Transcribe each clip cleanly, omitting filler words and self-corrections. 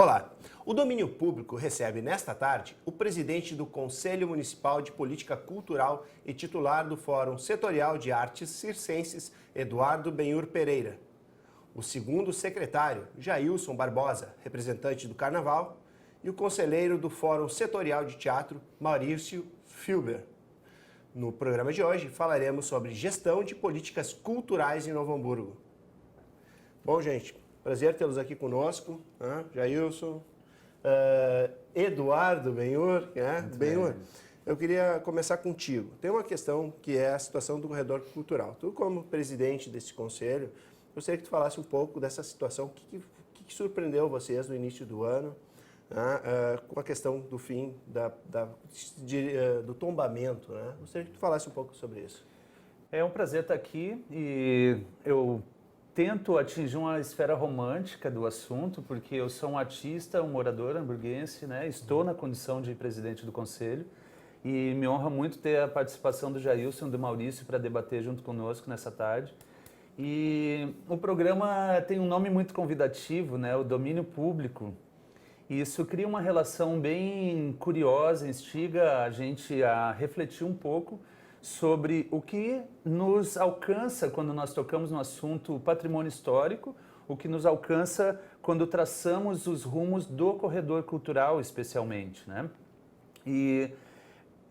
Olá! O Domínio Público recebe nesta tarde o presidente do Conselho Municipal de Política Cultural e titular do Fórum Setorial de Artes Circenses, Eduardo Benhur Pereira. O segundo secretário, Jailson Barbosa, representante do Carnaval, e o conselheiro do Fórum Setorial de Teatro, Maurício Filber. No programa de hoje falaremos sobre gestão de políticas culturais em Novo Hamburgo. Bom, gente, prazer tê-los aqui conosco, né? Jailson, Eduardo Benhur, né? Benhur, eu queria começar contigo. Tem uma questão que é a situação do corredor cultural. Tu, como presidente desse conselho, gostaria que tu falasse um pouco dessa situação, o que surpreendeu vocês no início do ano, né? Com a questão do fim do tombamento, né? Gostaria que tu falasse um pouco sobre isso. É um prazer estar aqui e eu tento atingir uma esfera romântica do assunto, porque eu sou um artista, um morador hamburguense, né? Estou na condição de presidente do conselho e me honra muito ter a participação do Jailson e do Maurício para debater junto conosco nessa tarde. E o programa tem um nome muito convidativo, né? O Domínio Público. E isso cria uma relação bem curiosa, instiga a gente a refletir um pouco sobre o que nos alcança quando nós tocamos no assunto patrimônio histórico, o que nos alcança quando traçamos os rumos do corredor cultural, especialmente, né? E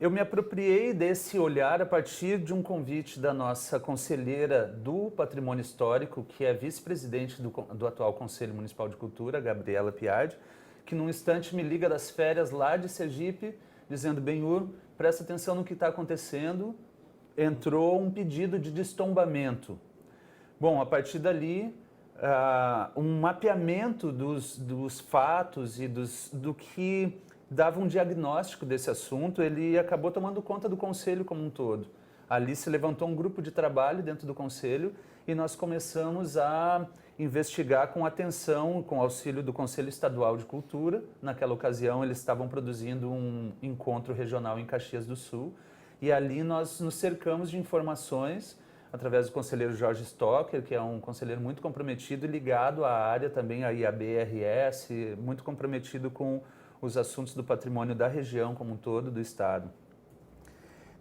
eu me apropriei desse olhar a partir de um convite da nossa conselheira do patrimônio histórico, que é vice-presidente do atual Conselho Municipal de Cultura, Gabriela Piardi, que num instante me liga das férias lá de Sergipe, dizendo: Benhur, presta atenção no que está acontecendo, entrou um pedido de destombamento. Bom, a partir dali, um mapeamento dos fatos e do que dava um diagnóstico desse assunto, ele acabou tomando conta do Conselho como um todo. Ali se levantou um grupo de trabalho dentro do Conselho e nós começamos a investigar com atenção, com auxílio do Conselho Estadual de Cultura. Naquela ocasião, eles estavam produzindo um encontro regional em Caxias do Sul. E ali nós nos cercamos de informações através do conselheiro Jorge Stocker, que é um conselheiro muito comprometido e ligado à área também, à IAB-RS, muito comprometido com os assuntos do patrimônio da região como um todo, do Estado.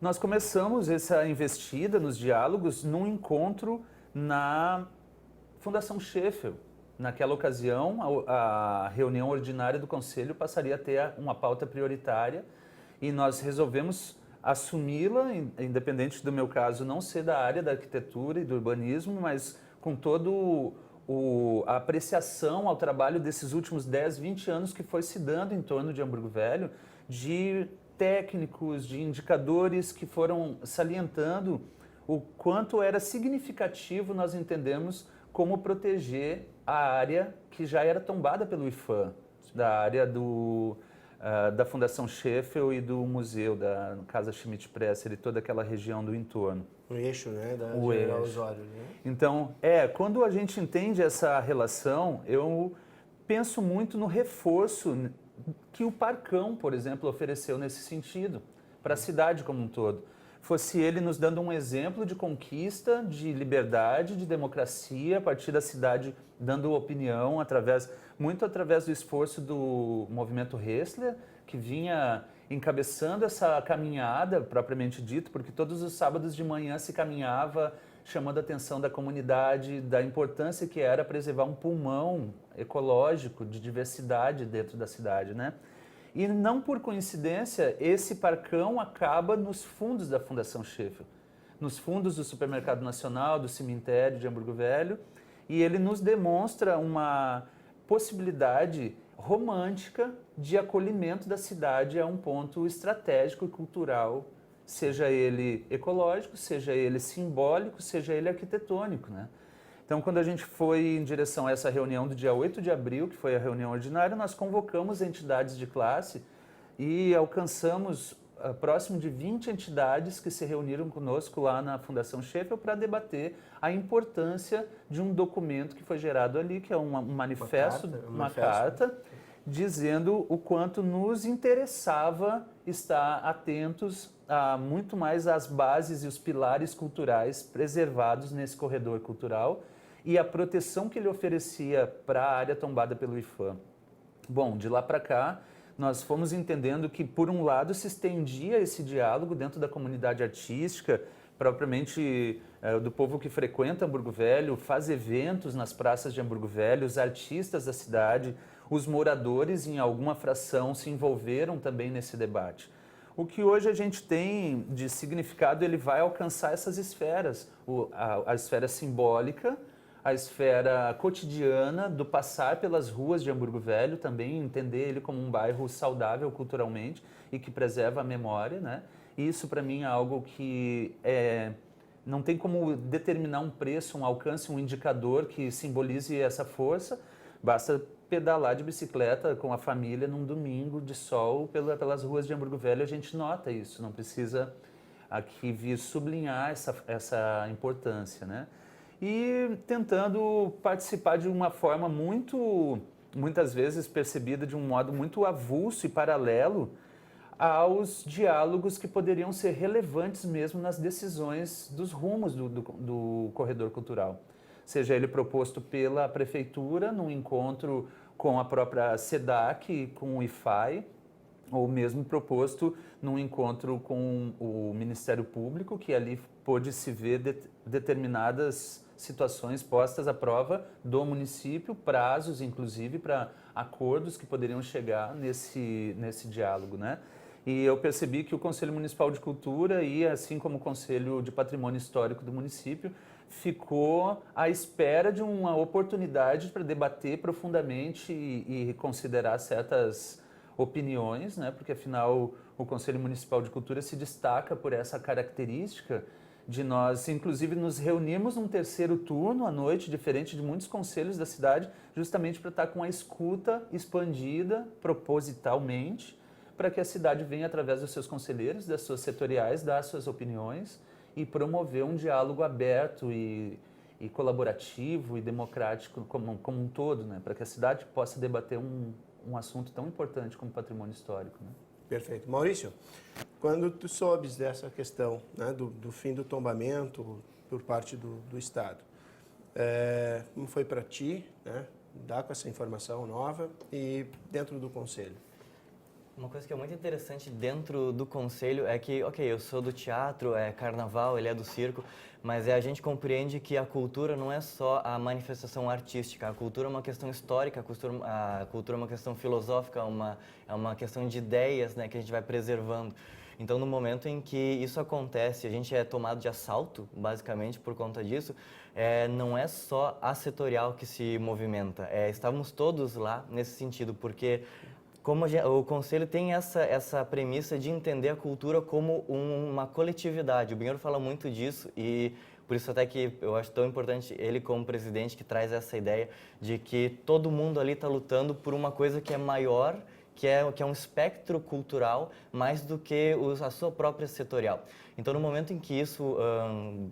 Nós começamos essa investida nos diálogos num encontro na Fundação Sheffield. Naquela ocasião, a reunião ordinária do Conselho passaria a ter uma pauta prioritária e nós resolvemos assumi-la, independente do meu caso não ser da área da arquitetura e do urbanismo, mas com toda a apreciação ao trabalho desses últimos 10, 20 anos que foi se dando em torno de Hamburgo Velho, de técnicos, de indicadores que foram salientando o quanto era significativo nós entendemos como proteger a área que já era tombada pelo IPHAN, da área da Fundação Sheffield e do museu, da Casa Schmidt-Presser e toda aquela região do entorno. O eixo, né? Da o General eixo. Osório, né? Então, quando a gente entende essa relação, eu penso muito no reforço que o Parcão, por exemplo, ofereceu nesse sentido, para a cidade como um todo. Fosse ele nos dando um exemplo de conquista, de liberdade, de democracia, a partir da cidade dando opinião, muito através do esforço do movimento Hessler, que vinha encabeçando essa caminhada, propriamente dito, porque todos os sábados de manhã se caminhava chamando a atenção da comunidade, da importância que era preservar um pulmão ecológico de diversidade dentro da cidade, né? E não por coincidência, esse parcão acaba nos fundos da Fundação Sheffield, nos fundos do Supermercado Nacional, do cemitério de Hamburgo Velho, e ele nos demonstra uma possibilidade romântica de acolhimento da cidade a um ponto estratégico e cultural, seja ele ecológico, seja ele simbólico, seja ele arquitetônico, né? Então, quando a gente foi em direção a essa reunião do dia 8 de abril, que foi a reunião ordinária, nós convocamos entidades de classe e alcançamos próximo de 20 entidades que se reuniram conosco lá na Fundação Sheffield para debater a importância de um documento que foi gerado ali, que é um manifesto, uma carta, dizendo o quanto nos interessava estar atentos a muito mais às bases e os pilares culturais preservados nesse corredor cultural e a proteção que ele oferecia para a área tombada pelo IPHAN. Bom, de lá para cá, nós fomos entendendo que, por um lado, se estendia esse diálogo dentro da comunidade artística, propriamente do povo que frequenta Hamburgo Velho, faz eventos nas praças de Hamburgo Velho, os artistas da cidade, os moradores, em alguma fração, se envolveram também nesse debate. O que hoje a gente tem de significado, ele vai alcançar essas esferas, a esfera simbólica, a esfera cotidiana do passar pelas ruas de Hamburgo Velho, também entender ele como um bairro saudável culturalmente e que preserva a memória, né? Isso para mim é algo que não tem como determinar um preço, um alcance, um indicador que simbolize essa força. Basta pedalar de bicicleta com a família num domingo de sol pelas ruas de Hamburgo Velho, a gente nota isso, não precisa aqui vir sublinhar essa importância, né? E tentando participar de uma forma muitas vezes percebida de um modo muito avulso e paralelo aos diálogos que poderiam ser relevantes mesmo nas decisões dos rumos do corredor cultural. Seja ele proposto pela prefeitura num encontro com a própria SEDAC, com o IFAI, ou mesmo proposto num encontro com o Ministério Público, que ali pôde se ver determinadas situações postas à prova do município, prazos inclusive para acordos que poderiam chegar nesse diálogo, né? E eu percebi que o Conselho Municipal de Cultura e assim como o Conselho de Patrimônio Histórico do município ficou à espera de uma oportunidade para debater profundamente e considerar certas opiniões, né? Porque afinal o Conselho Municipal de Cultura se destaca por essa característica de nós, inclusive, nos reunirmos num terceiro turno à noite, diferente de muitos conselhos da cidade, justamente para estar com a escuta expandida propositalmente, para que a cidade venha, através dos seus conselheiros, das suas setoriais, dar suas opiniões e promover um diálogo aberto e colaborativo e democrático como um todo, né? Para que a cidade possa debater um assunto tão importante como patrimônio histórico, né? Perfeito. Maurício, quando tu soubes dessa questão, né, do fim do tombamento por parte do Estado, como foi para ti, né, dar com essa informação nova e dentro do Conselho? Uma coisa que é muito interessante dentro do conselho é que, ok, eu sou do teatro, é carnaval, ele é do circo, mas a gente compreende que a cultura não é só a manifestação artística, a cultura é uma questão histórica, a cultura é uma questão filosófica, é uma questão de ideias, né, que a gente vai preservando. Então, no momento em que isso acontece, a gente é tomado de assalto, basicamente, por conta disso, não é só a setorial que se movimenta, estávamos todos lá nesse sentido, porque como o Conselho tem essa premissa de entender a cultura como uma coletividade. O Benhur fala muito disso e por isso até que eu acho tão importante ele como presidente que traz essa ideia de que todo mundo ali está lutando por uma coisa que é maior, que é um espectro cultural mais do que a sua própria setorial. Então, no momento em que isso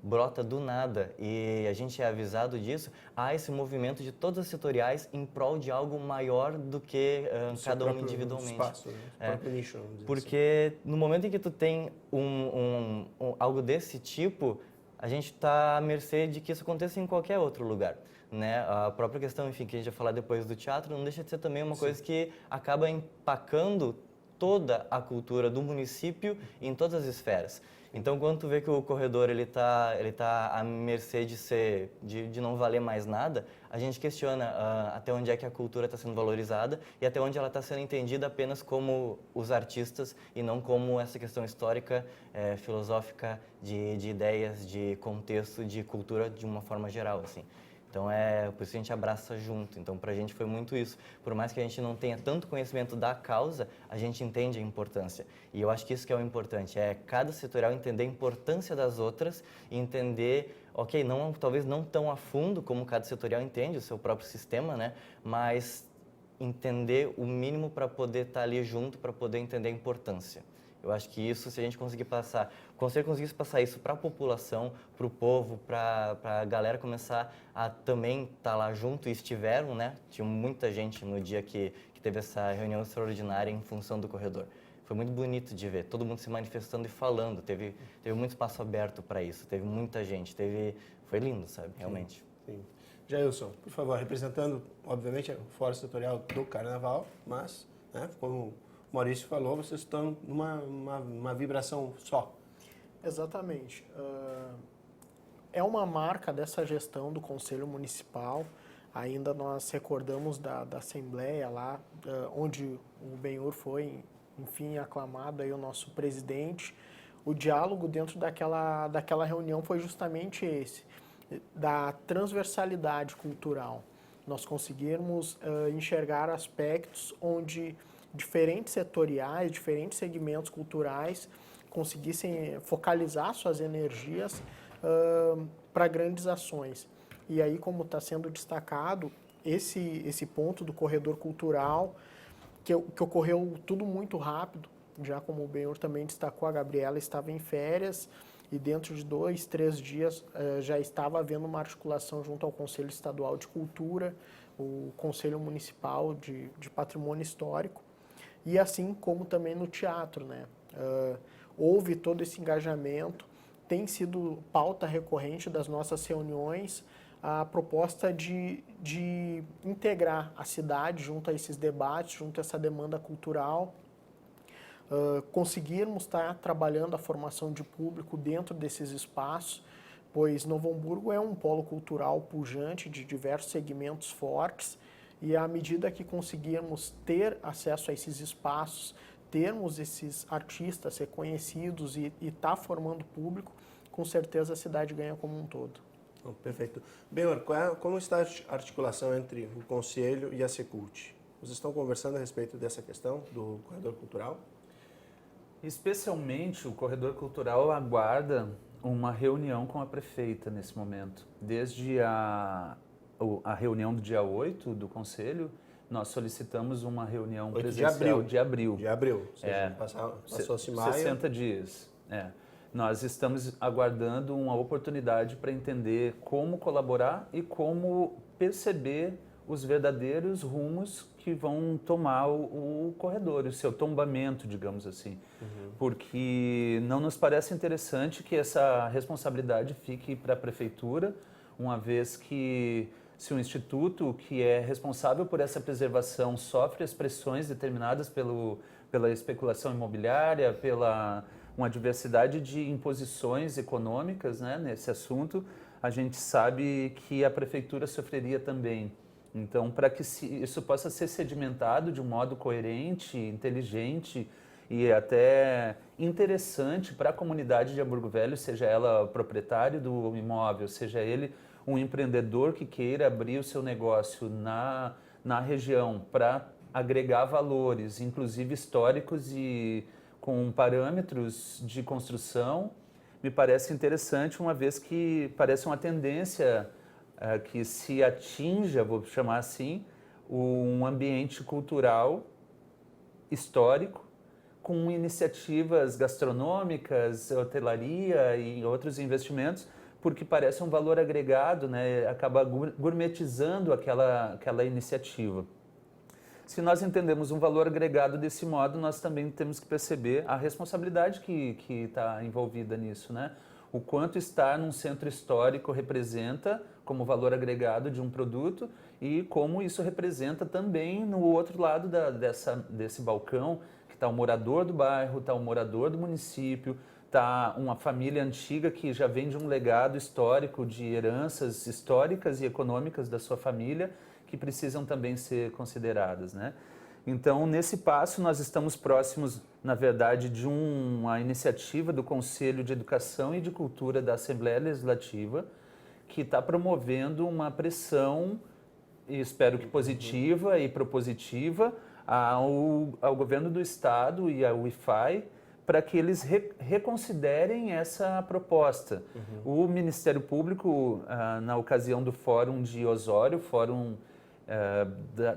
brota do nada e a gente é avisado disso, há esse movimento de todas as setoriais em prol de algo maior do que cada um individualmente. Espaço, né? Próprio nicho, vamos dizer porque assim, no momento em que tu tem algo desse tipo, a gente está à mercê de que isso aconteça em qualquer outro lugar. Né? A própria questão, enfim, que a gente vai falar depois do teatro, não deixa de ser também uma coisa que acaba empacando toda a cultura do município em todas as esferas. Então, quando tu vê que o corredor ele tá à mercê de não valer mais nada, a gente questiona até onde é que a cultura está sendo valorizada e até onde ela está sendo entendida apenas como os artistas e não como essa questão histórica, filosófica, de ideias, de contexto, de cultura de uma forma geral, assim. Então, por isso que a gente abraça junto. Então, para a gente foi muito isso. Por mais que a gente não tenha tanto conhecimento da causa, a gente entende a importância. E eu acho que isso que é o importante, cada setorial entender a importância das outras e entender, ok, talvez não tão a fundo como cada setorial entende o seu próprio sistema, né? Mas entender o mínimo para poder estar ali junto, para poder entender a importância. Eu acho que isso, se a gente conseguir passar, o Conselho conseguisse passar isso para a população, para o povo, para a galera começar a também estar lá junto, e estiveram, né? Tinha muita gente no dia que teve essa reunião extraordinária em função do corredor. Foi muito bonito de ver, todo mundo se manifestando e falando, teve muito espaço aberto para isso, teve muita gente, foi lindo, sabe, realmente. Sim. Jailson, por favor, representando, obviamente, o Fórum Setorial do Carnaval, mas, né, como o Maurício falou, vocês estão numa vibração só. Exatamente. É uma marca dessa gestão do Conselho Municipal. Ainda nós recordamos da Assembleia lá, onde o Benhur foi, enfim, aclamado aí o nosso presidente. O diálogo dentro daquela reunião foi justamente esse, da transversalidade cultural. Nós conseguirmos enxergar aspectos onde diferentes setoriais, diferentes segmentos culturais conseguissem focalizar suas energias para grandes ações. E aí, como está sendo destacado, esse ponto do corredor cultural, que ocorreu tudo muito rápido, já como o Benhur também destacou, a Gabriela estava em férias e dentro de 2, 3 dias já estava havendo uma articulação junto ao Conselho Estadual de Cultura, o Conselho Municipal de Patrimônio Histórico, e assim como também no teatro, né? Houve todo esse engajamento, tem sido pauta recorrente das nossas reuniões a proposta de integrar a cidade junto a esses debates, junto a essa demanda cultural, conseguirmos estar trabalhando a formação de público dentro desses espaços, pois Novo Hamburgo é um polo cultural pujante de diversos segmentos fortes e à medida que conseguirmos ter acesso a esses espaços, termos esses artistas reconhecidos e estar formando público, com certeza a cidade ganha como um todo. Oh, perfeito. Benhur, como está a articulação entre o Conselho e a Secult? Vocês estão conversando a respeito dessa questão do corredor cultural? Especialmente o corredor cultural aguarda uma reunião com a prefeita nesse momento. Desde a reunião do dia 8 do Conselho, nós solicitamos uma reunião presencial de abril. De abril, ou seja, passou-se maio. 60 dias, Nós estamos aguardando uma oportunidade para entender como colaborar e como perceber os verdadeiros rumos que vão tomar o corredor, o seu tombamento, digamos assim. Porque não nos parece interessante que essa responsabilidade fique para a prefeitura, uma vez que se o instituto que é responsável por essa preservação sofre as pressões determinadas pela especulação imobiliária, pela uma diversidade de imposições econômicas, né, nesse assunto, a gente sabe que a prefeitura sofreria também. Então, para que isso possa ser sedimentado de um modo coerente, inteligente e até interessante para a comunidade de Hamburgo Velho, seja ela proprietário do imóvel, seja ele um empreendedor que queira abrir o seu negócio na região para agregar valores, inclusive históricos e com parâmetros de construção, me parece interessante, uma vez que parece uma tendência que se atinja, vou chamar assim, um ambiente cultural histórico com iniciativas gastronômicas, hotelaria e outros investimentos, porque parece um valor agregado, né? Acaba gourmetizando aquela iniciativa. Se nós entendemos um valor agregado desse modo, nós também temos que perceber a responsabilidade que está envolvida nisso, né? O quanto estar num centro histórico representa como valor agregado de um produto e como isso representa também no outro lado desse balcão, que está o morador do bairro, está o morador do município, está uma família antiga que já vem de um legado histórico de heranças históricas e econômicas da sua família, que precisam também ser consideradas, né? Então, nesse passo, nós estamos próximos, na verdade, de uma iniciativa do Conselho de Educação e de Cultura da Assembleia Legislativa, que está promovendo uma pressão, e espero que positiva e propositiva, ao governo do Estado e ao IFAI, para que eles reconsiderem essa proposta. O Ministério Público, na ocasião do Fórum de Osório, Fórum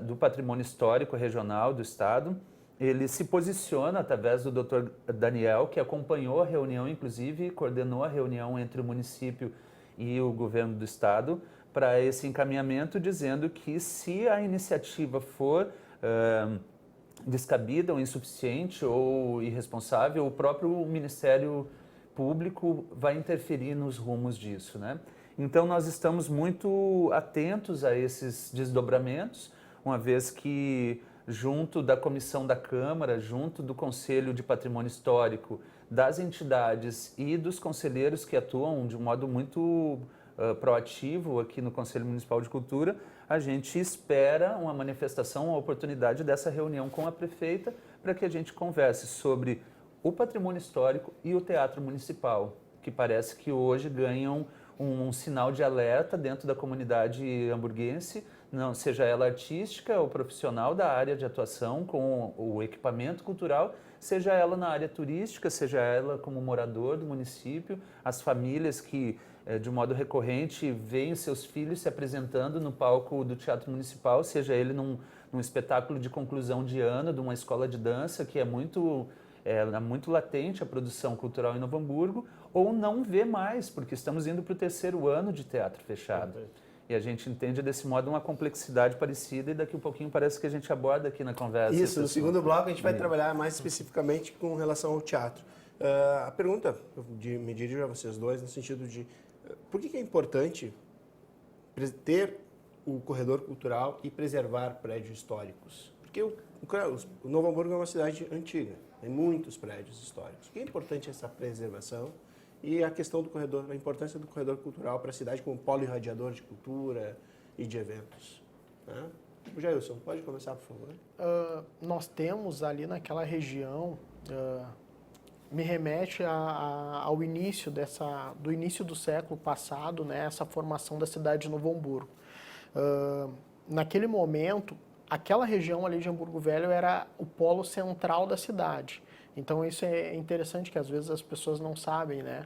do Patrimônio Histórico Regional do Estado, ele se posiciona através do Dr. Daniel, que acompanhou a reunião, inclusive coordenou a reunião entre o município e o governo do Estado, para esse encaminhamento, dizendo que se a iniciativa for descabida ou insuficiente ou irresponsável, o próprio Ministério Público vai interferir nos rumos disso, né? Então, nós estamos muito atentos a esses desdobramentos, uma vez que, junto da comissão da Câmara, junto do Conselho de Patrimônio Histórico, das entidades e dos conselheiros que atuam de um modo muito proativo aqui no Conselho Municipal de Cultura, a gente espera uma manifestação, uma oportunidade dessa reunião com a prefeita para que a gente converse sobre o patrimônio histórico e o teatro municipal, que parece que hoje ganham um sinal de alerta dentro da comunidade hamburguense, não, seja ela artística ou profissional da área de atuação com o equipamento cultural, seja ela na área turística, seja ela como morador do município, as famílias que, de um modo recorrente, veem seus filhos se apresentando no palco do Teatro Municipal, seja ele num espetáculo de conclusão de ano de uma escola de dança, que é muito latente a produção cultural em Novo Hamburgo, ou não vê mais, porque estamos indo para o 3º ano de teatro fechado. Perfeito. E a gente entende desse modo uma complexidade parecida e daqui a pouquinho parece que a gente aborda aqui na conversa. Isso, no segundo bloco a gente vai trabalhar mais especificamente com relação ao teatro. A pergunta, me dirijo a vocês dois, no sentido de por que é importante ter o corredor cultural e preservar prédios históricos? Porque o Novo Hamburgo é uma cidade antiga, tem muitos prédios históricos. Por que é importante essa preservação? E a questão do corredor, a importância do corredor cultural para a cidade como polo irradiador de cultura e de eventos. Né? O Jailson, pode começar, por favor? Nós temos ali naquela região, me remete ao início do início do século passado, né, essa formação da cidade de Novo Hamburgo. Naquele momento, aquela região ali de Hamburgo Velho era o polo central da cidade. Então isso é interessante que às vezes as pessoas não sabem, né?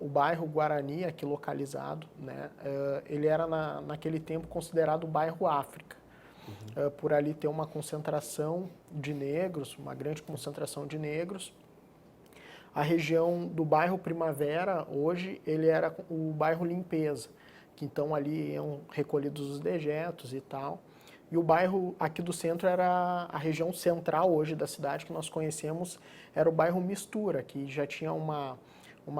O bairro Guarani, aqui localizado, né? Ele era naquele tempo considerado o bairro África. Por ali ter uma concentração de negros, uma grande concentração de negros. A região do bairro Primavera, hoje, ele era o bairro Limpeza, que então ali iam recolhidos os dejetos e tal. E o bairro aqui do centro era a região central hoje da cidade, que nós conhecemos, era o bairro Mistura, que já tinha uma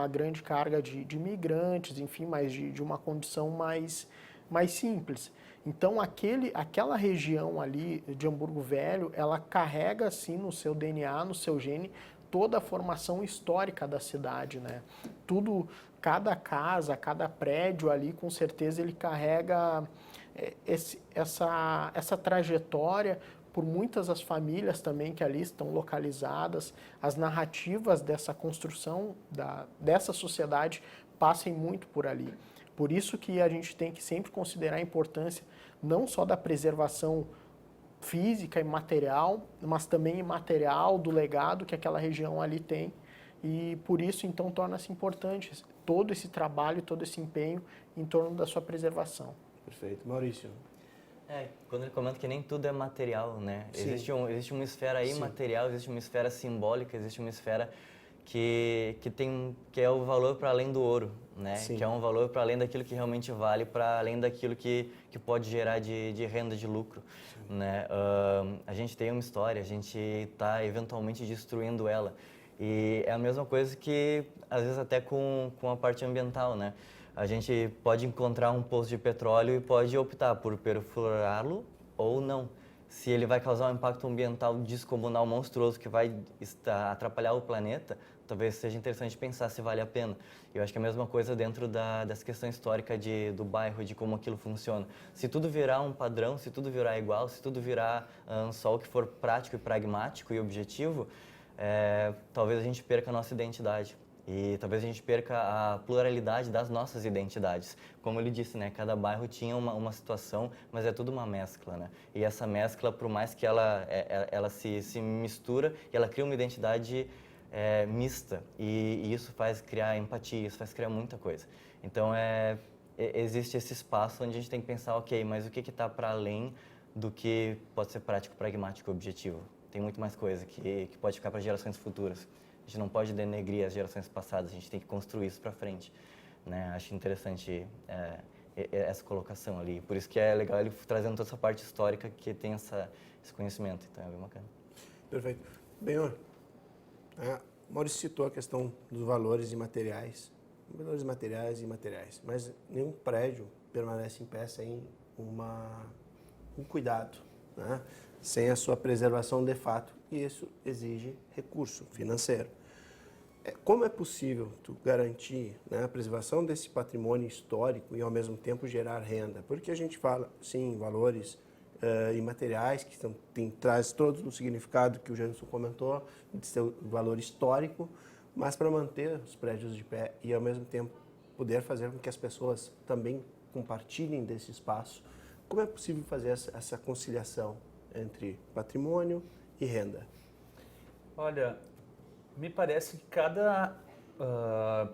grande carga de imigrantes, enfim, mas de uma condição mais simples. Então, aquela região ali de Hamburgo Velho, ela carrega, assim, no seu DNA, no seu gene, toda a formação histórica da cidade, né? Tudo, cada casa, cada prédio ali, com certeza ele carrega essa trajetória por muitas as famílias também que ali estão localizadas, as narrativas dessa construção dessa sociedade passem muito por ali. Por isso que a gente tem que sempre considerar a importância não só da preservação física e material, mas também imaterial do legado que aquela região ali tem. E por isso, então, torna-se importante todo esse trabalho, todo esse empenho em torno da sua preservação. Perfeito. Maurício. Quando ele comenta que nem tudo é material, né? Sim. Existe uma esfera imaterial, existe uma esfera simbólica, existe uma esfera que é o valor para além do ouro, né? Sim. Que é um valor para além daquilo que realmente vale, para além daquilo que pode gerar de renda, de lucro, né? A gente tem uma história, a gente está eventualmente destruindo ela. E é a mesma coisa que, às vezes, até com a parte ambiental, né? A gente pode encontrar um poço de petróleo e pode optar por perfurá-lo ou não. Se ele vai causar um impacto ambiental descomunal monstruoso que vai atrapalhar o planeta, talvez seja interessante pensar se vale a pena. Eu acho que é a mesma coisa dentro dessa questão histórica do bairro, de como aquilo funciona. Se tudo virar um padrão, se tudo virar igual, se tudo virar só o que for prático e pragmático e objetivo, talvez a gente perca a nossa identidade. E talvez a gente perca a pluralidade das nossas identidades. Como ele disse, né? Cada bairro tinha uma situação, mas é tudo uma mescla, né? E essa mescla, por mais que ela se mistura, ela cria uma identidade mista. E isso faz criar empatia, isso faz criar muita coisa. Então, existe esse espaço onde a gente tem que pensar, ok, mas o que está para além do que pode ser prático, pragmático e objetivo? Tem muito mais coisa que pode ficar para gerações futuras. A gente não pode denegrir as gerações passadas, a gente tem que construir isso para frente, né? Acho interessante essa colocação ali. Por isso que é legal ele trazendo toda essa parte histórica que tem esse conhecimento. Então é bem bacana. Perfeito. Benhor, Maurício citou a questão dos valores imateriais, valores materiais e imateriais, mas nenhum prédio permanece em pé sem um cuidado, né? Sem a sua preservação de fato, e isso exige recurso financeiro. Como é possível tu garantir, né, a preservação desse patrimônio histórico e ao mesmo tempo gerar renda? Porque a gente fala, sim, valores imateriais que traz todo o significado que o Janilson comentou, de seu valor histórico, mas para manter os prédios de pé e ao mesmo tempo poder fazer com que as pessoas também compartilhem desse espaço. Como é possível fazer essa conciliação entre patrimônio e renda? Olha, me parece que cada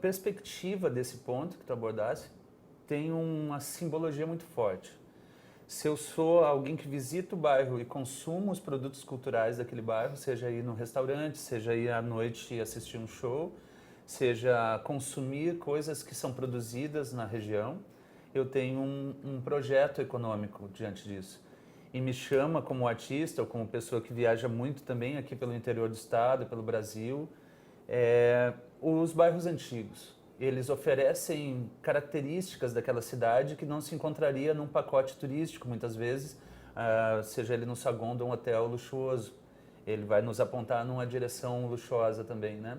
perspectiva desse ponto que tu abordasse tem uma simbologia muito forte. Se eu sou alguém que visita o bairro e consumo os produtos culturais daquele bairro, seja ir no restaurante, seja ir à noite e assistir um show, seja consumir coisas que são produzidas na região, eu tenho um projeto econômico diante disso. E me chama como artista ou como pessoa que viaja muito também aqui pelo interior do estado, pelo Brasil, os bairros antigos. Eles oferecem características daquela cidade que não se encontraria num pacote turístico, muitas vezes, seja ele no saguão de um hotel luxuoso. Ele vai nos apontar numa direção luxuosa também, né?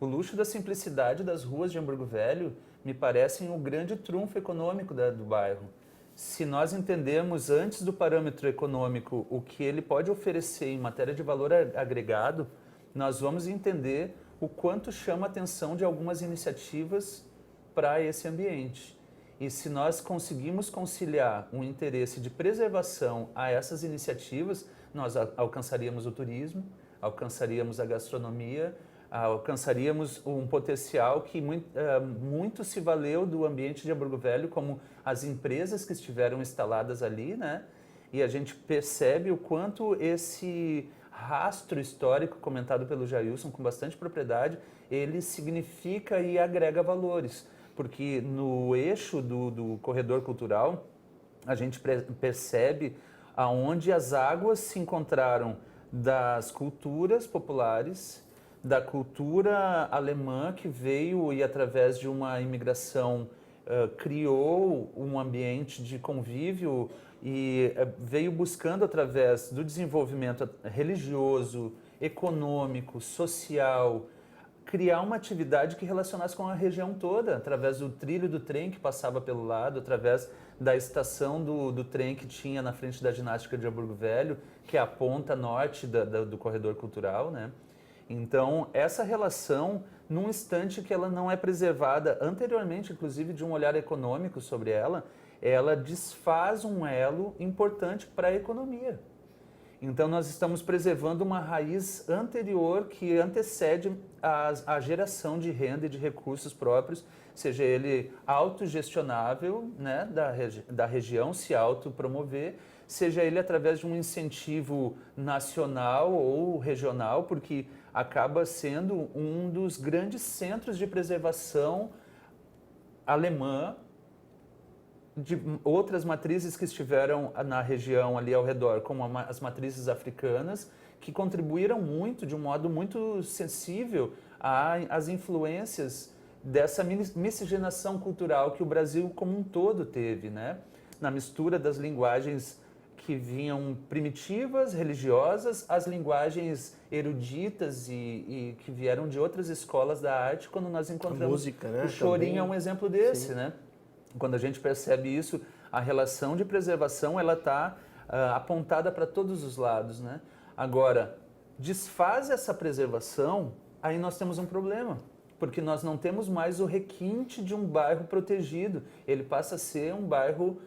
O luxo da simplicidade das ruas de Hamburgo Velho me parecem o grande trunfo econômico do bairro. Se nós entendermos antes do parâmetro econômico o que ele pode oferecer em matéria de valor agregado, nós vamos entender o quanto chama a atenção de algumas iniciativas para esse ambiente. E se nós conseguimos conciliar um interesse de preservação a essas iniciativas, nós alcançaríamos o turismo, alcançaríamos a gastronomia, alcançaríamos um potencial que muito se valeu do ambiente de Hamburgo Velho, como as empresas que estiveram instaladas ali, né? E a gente percebe o quanto esse rastro histórico comentado pelo Jailson com bastante propriedade, ele significa e agrega valores, porque no eixo do corredor cultural, a gente percebe aonde as águas se encontraram das culturas populares, da cultura alemã que veio e através de uma imigração criou um ambiente de convívio e veio buscando através do desenvolvimento religioso, econômico, social, criar uma atividade que relacionasse com a região toda, através do trilho do trem que passava pelo lado, através da estação do trem que tinha na frente da ginástica de Hamburgo Velho, que é a ponta norte do corredor cultural, né? Então, essa relação, num instante que ela não é preservada anteriormente, inclusive de um olhar econômico sobre ela desfaz um elo importante para a economia. Então, nós estamos preservando uma raiz anterior que antecede a geração de renda e de recursos próprios, seja ele autogestionável, né, da região se autopromover, seja ele através de um incentivo nacional ou regional, porque acaba sendo um dos grandes centros de preservação alemã, de outras matrizes que estiveram na região ali ao redor, como as matrizes africanas, que contribuíram muito, de um modo muito sensível, às influências dessa miscigenação cultural que o Brasil como um todo teve, né? Na mistura das linguagens que vinham primitivas, religiosas, as linguagens eruditas e que vieram de outras escolas da arte, quando nós encontramos a música, né? O chorinho também é um exemplo desse, sim, né? Quando a gente percebe isso, a relação de preservação ela está apontada para todos os lados, né? Agora, desfaz essa preservação, aí nós temos um problema, porque nós não temos mais o requinte de um bairro protegido. Ele passa a ser um bairro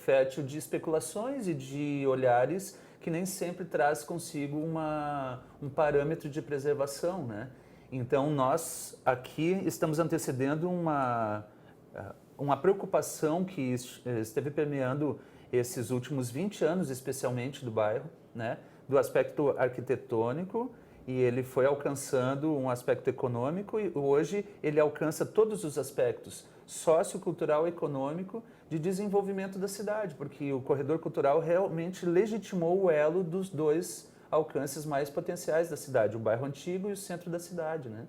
fértil de especulações e de olhares que nem sempre traz consigo um parâmetro de preservação, né? Então, nós aqui estamos antecedendo uma preocupação que esteve permeando esses últimos 20 anos, especialmente do bairro, né? Do aspecto arquitetônico, e ele foi alcançando um aspecto econômico e hoje ele alcança todos os aspectos sociocultural e econômico de desenvolvimento da cidade, porque o corredor cultural realmente legitimou o elo dos dois alcances mais potenciais da cidade, o bairro antigo e o centro da cidade, né?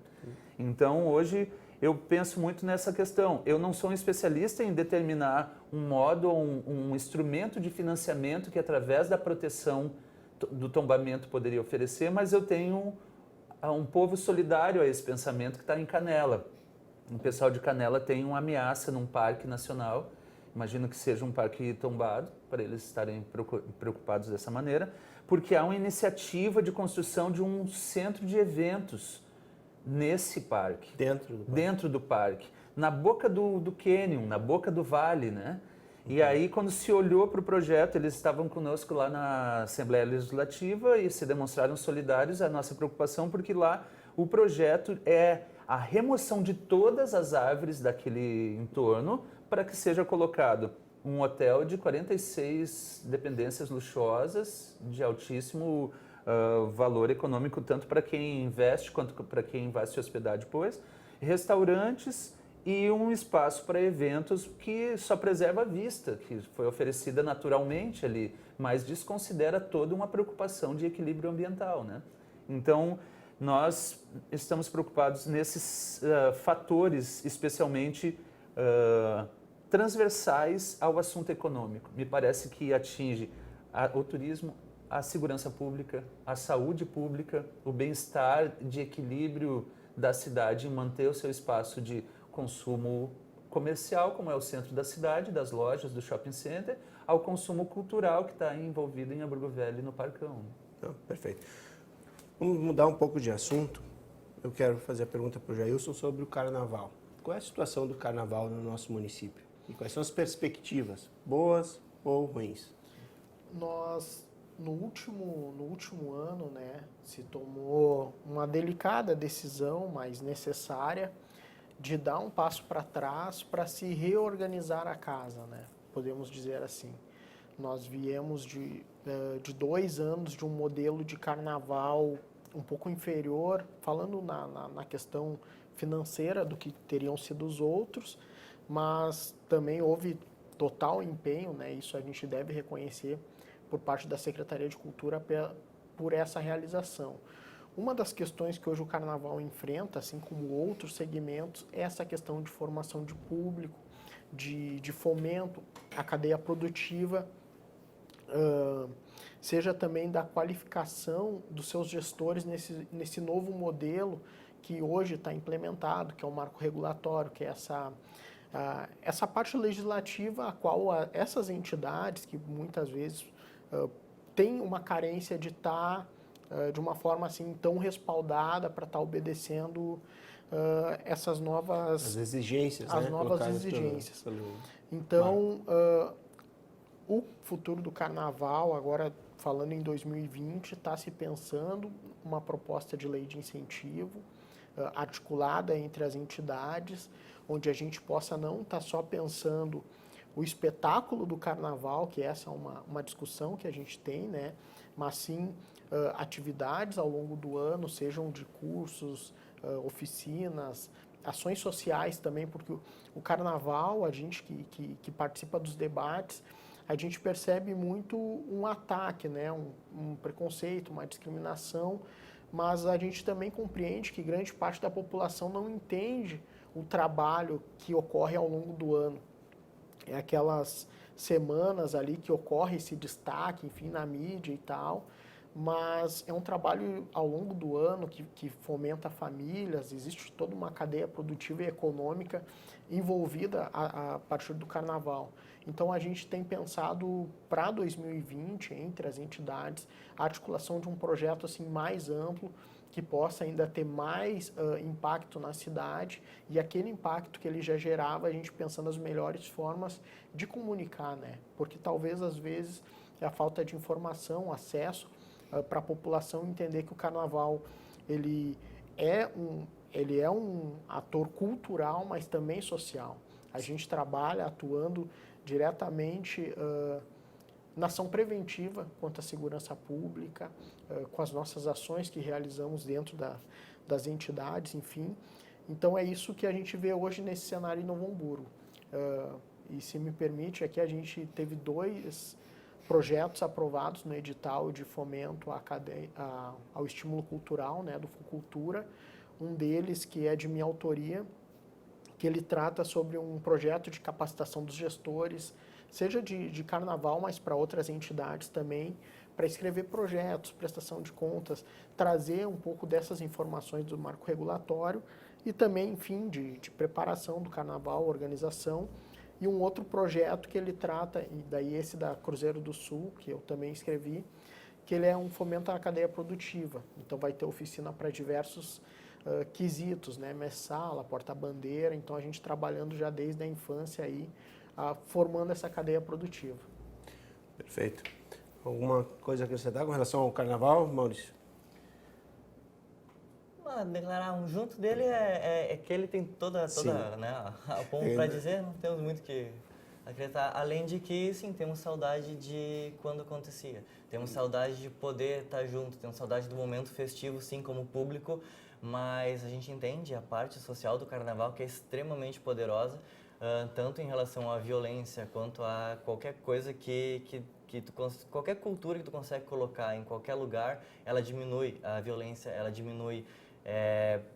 Então, hoje, eu penso muito nessa questão. Eu não sou um especialista em determinar um modo ou um instrumento de financiamento que, através da proteção do tombamento, poderia oferecer, mas eu tenho um povo solidário a esse pensamento que está em Canela. O pessoal de Canela tem uma ameaça num parque nacional, imagino que seja um parque tombado, para eles estarem preocupados dessa maneira, porque há uma iniciativa de construção de um centro de eventos nesse parque. Dentro do parque. Na boca do cânion, na boca do vale, né? E aí, quando se olhou para o projeto, eles estavam conosco lá na Assembleia Legislativa e se demonstraram solidários à nossa preocupação, porque lá o projeto é a remoção de todas as árvores daquele entorno para que seja colocado um hotel de 46 dependências luxuosas, de altíssimo valor econômico, tanto para quem investe quanto para quem vai se hospedar depois, restaurantes e um espaço para eventos que só preserva a vista, que foi oferecida naturalmente ali, mas desconsidera toda uma preocupação de equilíbrio ambiental, né? Então, nós estamos preocupados nesses fatores, especialmente transversais ao assunto econômico. Me parece que atinge o turismo, a segurança pública, a saúde pública, o bem-estar de equilíbrio da cidade em manter o seu espaço de consumo comercial, como é o centro da cidade, das lojas, do shopping center, ao consumo cultural que está envolvido em Hamburgo Velho e no Parcão. Perfeito. Vamos mudar um pouco de assunto. Eu quero fazer a pergunta para o Jailson sobre o Carnaval. Qual é a situação do Carnaval no nosso município? E quais são as perspectivas, boas ou ruins? Nós, no último ano, né, se tomou uma delicada decisão, mas necessária, de dar um passo para trás para se reorganizar a casa, né? Podemos dizer assim. Nós viemos de 2 anos de um modelo de carnaval um pouco inferior, falando na questão financeira do que teriam sido os outros, mas também houve total empenho, né? Isso a gente deve reconhecer por parte da Secretaria de Cultura por essa realização. Uma das questões que hoje o Carnaval enfrenta, assim como outros segmentos, é essa questão de formação de público, de fomento à cadeia produtiva, seja também da qualificação dos seus gestores nesse novo modelo que hoje está implementado, que é o marco regulatório, que é essa parte legislativa a qual essas entidades, que muitas vezes têm uma carência de estar de uma forma assim tão respaldada para estar obedecendo essas novas as exigências, as né? novas Colocadas exigências. pelo Então, o futuro do Carnaval, agora falando em 2020, está se pensando uma proposta de lei de incentivo articulada entre as entidades, onde a gente possa não estar só pensando o espetáculo do Carnaval, que essa é uma discussão que a gente tem, né? Mas sim atividades ao longo do ano, sejam de cursos, oficinas, ações sociais também, porque o Carnaval, a gente que participa dos debates, a gente percebe muito um ataque, né? um preconceito, uma discriminação, mas a gente também compreende que grande parte da população não entende o trabalho que ocorre ao longo do ano. É aquelas semanas ali que ocorre esse destaque, enfim, na mídia e tal, mas é um trabalho ao longo do ano que fomenta famílias, existe toda uma cadeia produtiva e econômica envolvida a partir do Carnaval. Então a gente tem pensado para 2020, entre as entidades, a articulação de um projeto assim mais amplo, que possa ainda ter mais impacto na cidade e aquele impacto que ele já gerava, a gente pensando as melhores formas de comunicar, né? Porque talvez às vezes a falta de informação, acesso para a população entender que o Carnaval ele é um ator cultural, mas também social. A gente trabalha atuando diretamente na ação preventiva quanto à segurança pública, com as nossas ações que realizamos dentro das entidades, enfim. Então é isso que a gente vê hoje nesse cenário em Novo Hamburgo. E se me permite, aqui a gente teve projetos aprovados no edital de fomento ao estímulo cultural, né, do Fucultura. Um deles, que é de minha autoria, que ele trata sobre um projeto de capacitação dos gestores, seja de carnaval, mas para outras entidades também, para escrever projetos, prestação de contas, trazer um pouco dessas informações do marco regulatório e também, enfim, de preparação do carnaval, organização. E um outro projeto que ele trata, e daí esse da Cruzeiro do Sul, que eu também escrevi, que ele é um fomento à cadeia produtiva. Então vai ter oficina para diversos quesitos, né? Messala, porta-bandeira, então a gente trabalhando já desde a infância aí, formando essa cadeia produtiva. Perfeito. Alguma coisa a acrescentar com relação ao carnaval, Maurício? Declarar um junto dele é que ele tem toda né, a ponto para dizer, não temos muito que acreditar. Além de que, sim, temos saudade de quando acontecia. Temos saudade de poder estar junto, temos saudade do momento festivo, sim, como público, mas a gente entende a parte social do carnaval, que é extremamente poderosa, tanto em relação à violência, quanto a qualquer coisa qualquer cultura que tu consegue colocar em qualquer lugar, ela diminui a violência, ela diminui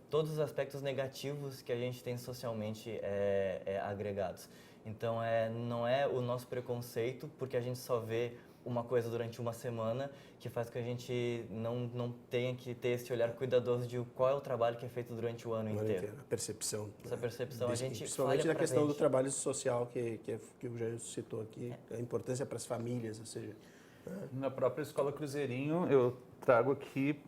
todos os aspectos negativos que a gente tem socialmente agregados. Então, não é o nosso preconceito, porque a gente só vê uma coisa durante uma semana, que faz com que a gente não tenha que ter esse olhar cuidadoso de qual é o trabalho que é feito durante o ano inteiro. A percepção. Essa percepção a gente principalmente na questão do trabalho social que o Jair citou aqui, a importância para as famílias, ou seja... Na própria Escola Cruzeirinho, eu trago aqui,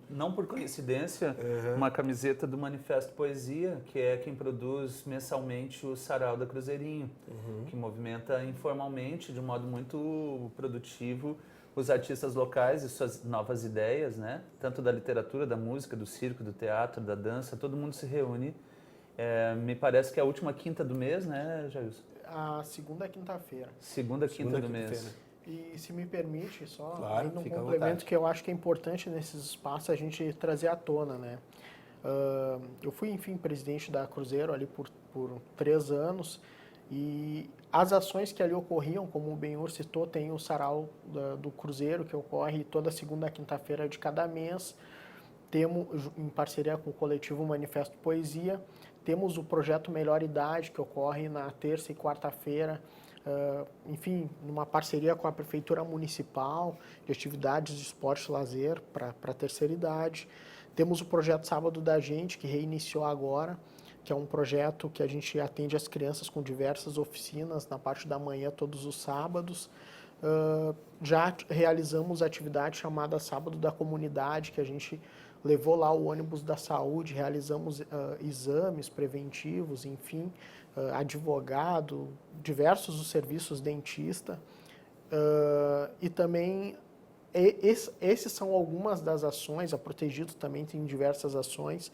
não por coincidência, uma camiseta do Manifesto Poesia, que é quem produz mensalmente o Sarau da Cruzeirinho, que movimenta informalmente, de um modo muito produtivo, os artistas locais e suas novas ideias, né? Tanto da literatura, da música, do circo, do teatro, da dança, todo mundo se reúne. Me parece que é a última quinta do mês, né, Jailson? A segunda quinta-feira. Segunda quinta do mês. E se me permite, só claro, ainda um complemento que eu acho que é importante nesses espaços a gente trazer à tona, né? Eu fui, enfim, presidente da Cruzeiro ali por 3 anos e as ações que ali ocorriam, como o Benhur citou, tem o Sarau do Cruzeiro, que ocorre toda segunda e quinta-feira de cada mês. Temos, em parceria com o coletivo Manifesto Poesia, temos o projeto Melhor Idade, que ocorre na terça e quarta-feira, enfim, numa parceria com a Prefeitura Municipal, de atividades de esporte e lazer para a terceira idade. Temos o projeto Sábado da Gente, que reiniciou agora, que é um projeto que a gente atende as crianças com diversas oficinas na parte da manhã, todos os sábados. Já realizamos atividade chamada Sábado da Comunidade, que a gente levou lá o ônibus da saúde, realizamos exames preventivos, enfim, advogado, diversos os serviços, dentista. E também, esses são algumas das ações, a Protegido também tem diversas ações,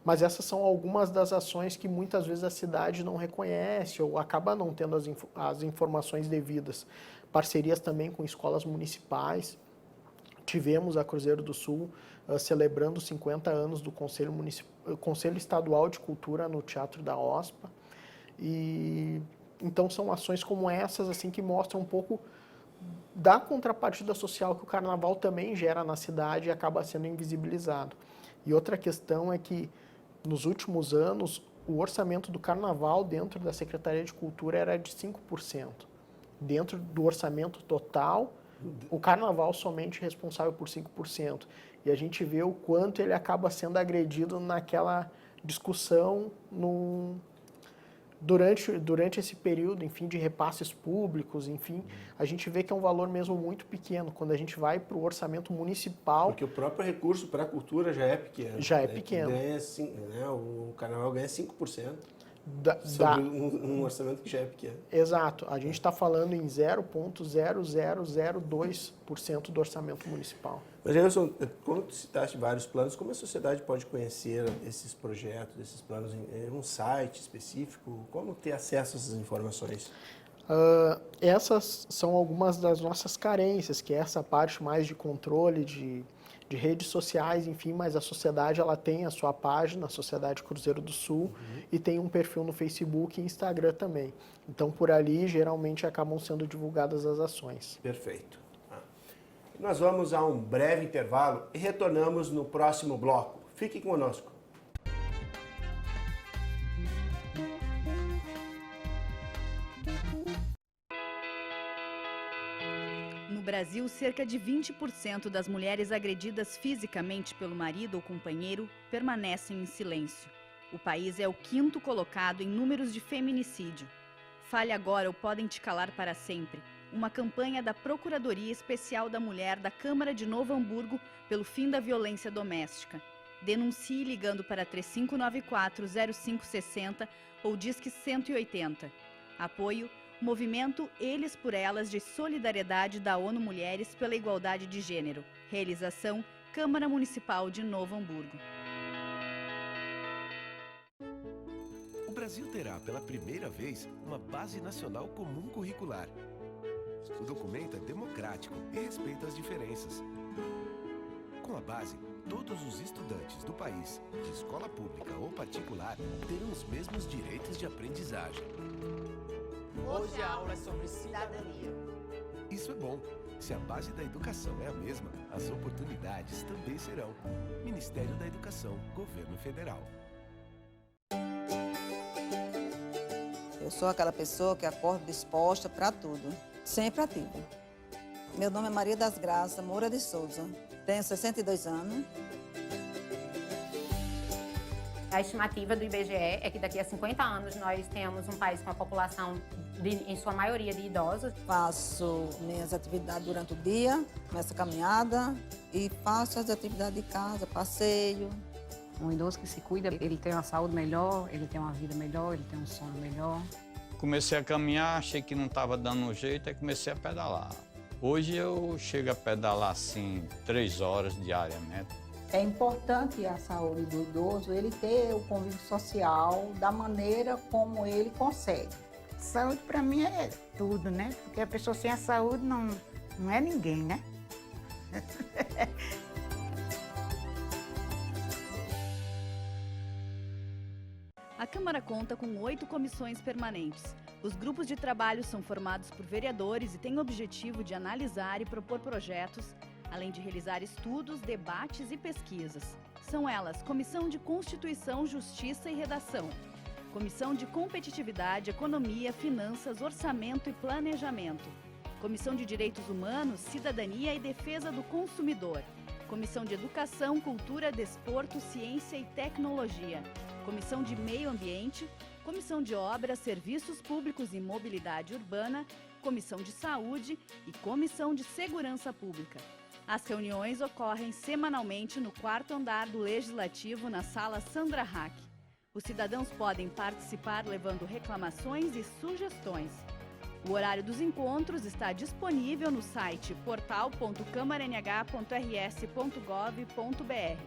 mas essas são algumas das ações que muitas vezes a cidade não reconhece ou acaba não tendo as informações devidas. Parcerias também com escolas municipais. Tivemos a Cruzeiro do Sul celebrando 50 anos do Conselho Estadual de Cultura no Teatro da OSPA. E então são ações como essas assim que mostram um pouco da contrapartida social que o carnaval também gera na cidade e acaba sendo invisibilizado. E outra questão é que nos últimos anos o orçamento do carnaval dentro da Secretaria de Cultura era de 5%. Dentro do orçamento total, o carnaval somente responsável por 5%. E a gente vê o quanto ele acaba sendo agredido naquela discussão durante esse período, enfim, de repasses públicos, enfim, a gente vê que é um valor mesmo muito pequeno. Quando a gente vai para o orçamento municipal... Porque o próprio recurso para a cultura já é pequeno. Já é pequeno. O carnaval ganha 5%. Sobre um orçamento que já é pequeno. Exato. A gente está falando em 0,0002% do orçamento municipal. Mas, Gerson, como tu citaste vários planos, como a sociedade pode conhecer esses projetos, esses planos em um site específico? Como ter acesso a essas informações? Essas são algumas das nossas carências, que é essa parte mais de controle, de redes sociais, enfim, mas a sociedade ela tem a sua página, a Sociedade Cruzeiro do Sul, e tem um perfil no Facebook e Instagram também. Então, por ali, geralmente, acabam sendo divulgadas as ações. Perfeito. Nós vamos a um breve intervalo e retornamos no próximo bloco. Fique conosco. No Brasil, cerca de 20% das mulheres agredidas fisicamente pelo marido ou companheiro permanecem em silêncio. O país é o 5º colocado em números de feminicídio. Fale agora ou podem te calar para sempre. Uma campanha da Procuradoria Especial da Mulher da Câmara de Novo Hamburgo pelo fim da violência doméstica. Denuncie ligando para 3594-0560 ou Disque 180. Apoio Movimento Eles por Elas de Solidariedade da ONU Mulheres pela Igualdade de Gênero. Realização Câmara Municipal de Novo Hamburgo. O Brasil terá pela primeira vez uma Base Nacional Comum Curricular. O documento é democrático e respeita as diferenças. Com a base, todos os estudantes do país, de escola pública ou particular, terão os mesmos direitos de aprendizagem. Hoje a aula é sobre cidadania. Isso é bom. Se a base da educação é a mesma, as oportunidades também serão. Ministério da Educação, Governo Federal. Eu sou aquela pessoa que acorda disposta para tudo, sempre ativa. Meu nome é Maria das Graças Moura de Souza, tenho 62 anos. A estimativa do IBGE é que daqui a 50 anos nós tenhamos um país com a população, em sua maioria, de idosos. Faço minhas atividades durante o dia, começo a caminhada e faço as atividades de casa, passeio. Um idoso que se cuida, ele tem uma saúde melhor, ele tem uma vida melhor, ele tem um sono melhor. Comecei a caminhar, achei que não estava dando jeito, aí comecei a pedalar. Hoje eu chego a pedalar assim 3 horas diariamente. É importante a saúde do idoso, ele ter o convívio social da maneira como ele consegue. Saúde para mim é tudo, né? Porque a pessoa sem a saúde não é ninguém, né? A Câmara conta com 8 comissões permanentes. Os grupos de trabalho são formados por vereadores e têm o objetivo de analisar e propor projetos, além de realizar estudos, debates e pesquisas. São elas Comissão de Constituição, Justiça e Redação, Comissão de Competitividade, Economia, Finanças, Orçamento e Planejamento, Comissão de Direitos Humanos, Cidadania e Defesa do Consumidor, Comissão de Educação, Cultura, Desporto, Ciência e Tecnologia, Comissão de Meio Ambiente, Comissão de Obras, Serviços Públicos e Mobilidade Urbana, Comissão de Saúde e Comissão de Segurança Pública. As reuniões ocorrem semanalmente no 4º andar do Legislativo, na Sala Sandra Hack. Os cidadãos podem participar levando reclamações e sugestões. O horário dos encontros está disponível no site portal.câmaranh.rs.gov.br.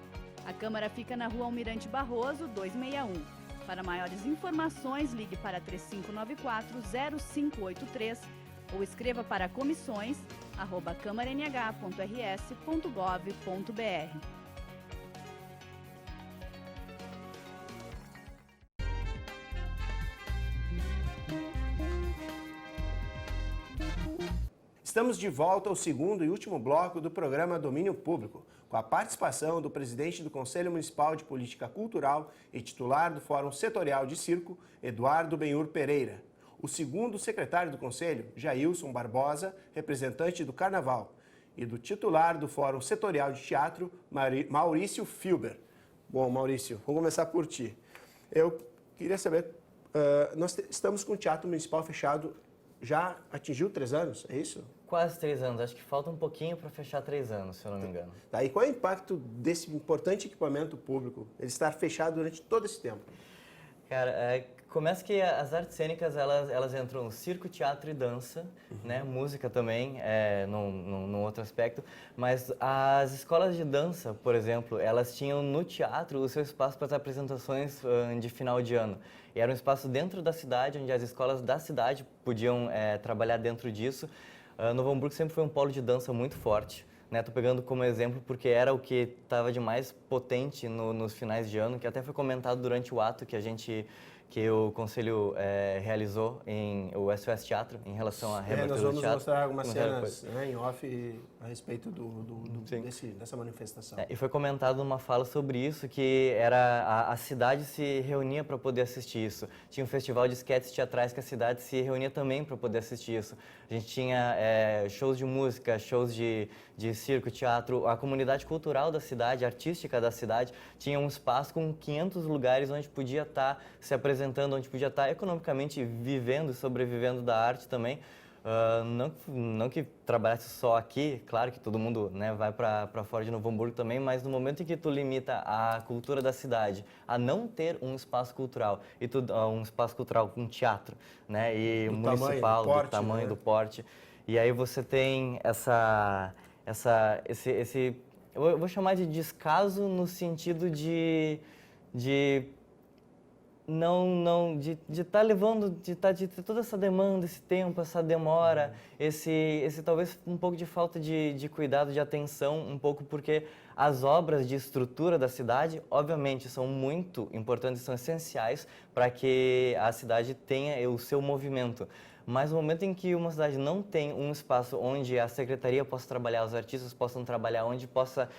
A Câmara fica na Rua Almirante Barroso, 261. Para maiores informações, ligue para 3594-0583 ou escreva para comissões@câmaranh.rs.gov.br. Estamos de volta ao segundo e último bloco do programa Domínio Público, com a participação do presidente do Conselho Municipal de Política Cultural e titular do Fórum Setorial de Circo, Eduardo Benhur Pereira. O segundo secretário do Conselho, Jailson Barbosa, representante do Carnaval, e do titular do Fórum Setorial de Teatro, Maurício Filber. Bom, Maurício, vamos começar por ti. Eu queria saber, nós estamos com o Teatro Municipal fechado, já atingiu 3 anos, é isso? Quase 3 anos, acho que falta um pouquinho para fechar 3 anos, se eu não me engano. Tá, e qual é o impacto desse importante equipamento público, ele estar fechado durante todo esse tempo? Cara, começa que as artes cênicas, elas entram no circo, teatro e dança, né? Música também, num outro aspecto. Mas as escolas de dança, por exemplo, elas tinham no teatro o seu espaço para as apresentações de final de ano. E era um espaço dentro da cidade, onde as escolas da cidade podiam trabalhar dentro disso. Novo Hamburgo sempre foi um polo de dança muito forte, né? Tô pegando como exemplo porque era o que estava de mais potente nos finais de ano, que até foi comentado durante o ato que o Conselho realizou em o SOS Teatro, em relação à reabertura do teatro. Nós vamos mostrar algumas cenas, né, em off a respeito dessa manifestação. E foi comentado numa fala sobre isso, que era a cidade se reunia para poder assistir isso. Tinha um festival de esquetes teatrais que a cidade se reunia também para poder assistir isso. A gente tinha shows de música, shows de circo, teatro. A comunidade cultural da cidade, artística da cidade, tinha um espaço com 500 lugares onde podia estar se apresentando, onde podia estar economicamente vivendo e sobrevivendo da arte também. Não que trabalhasse só aqui, claro que todo mundo, né, vai para fora de Novo Hamburgo também, mas no momento em que tu limita a cultura da cidade a não ter um espaço cultural, um espaço cultural com teatro, né, e municipal, do tamanho, do porte, e aí você tem esse eu vou chamar de descaso no sentido de estar levando, de ter toda essa demanda, esse tempo, essa demora, esse talvez um pouco de falta de cuidado, de atenção, um pouco porque as obras de estrutura da cidade, obviamente, são muito importantes, são essenciais para que a cidade tenha o seu movimento. Mas no momento em que uma cidade não tem um espaço onde a secretaria possa trabalhar, os artistas possam trabalhar, onde possa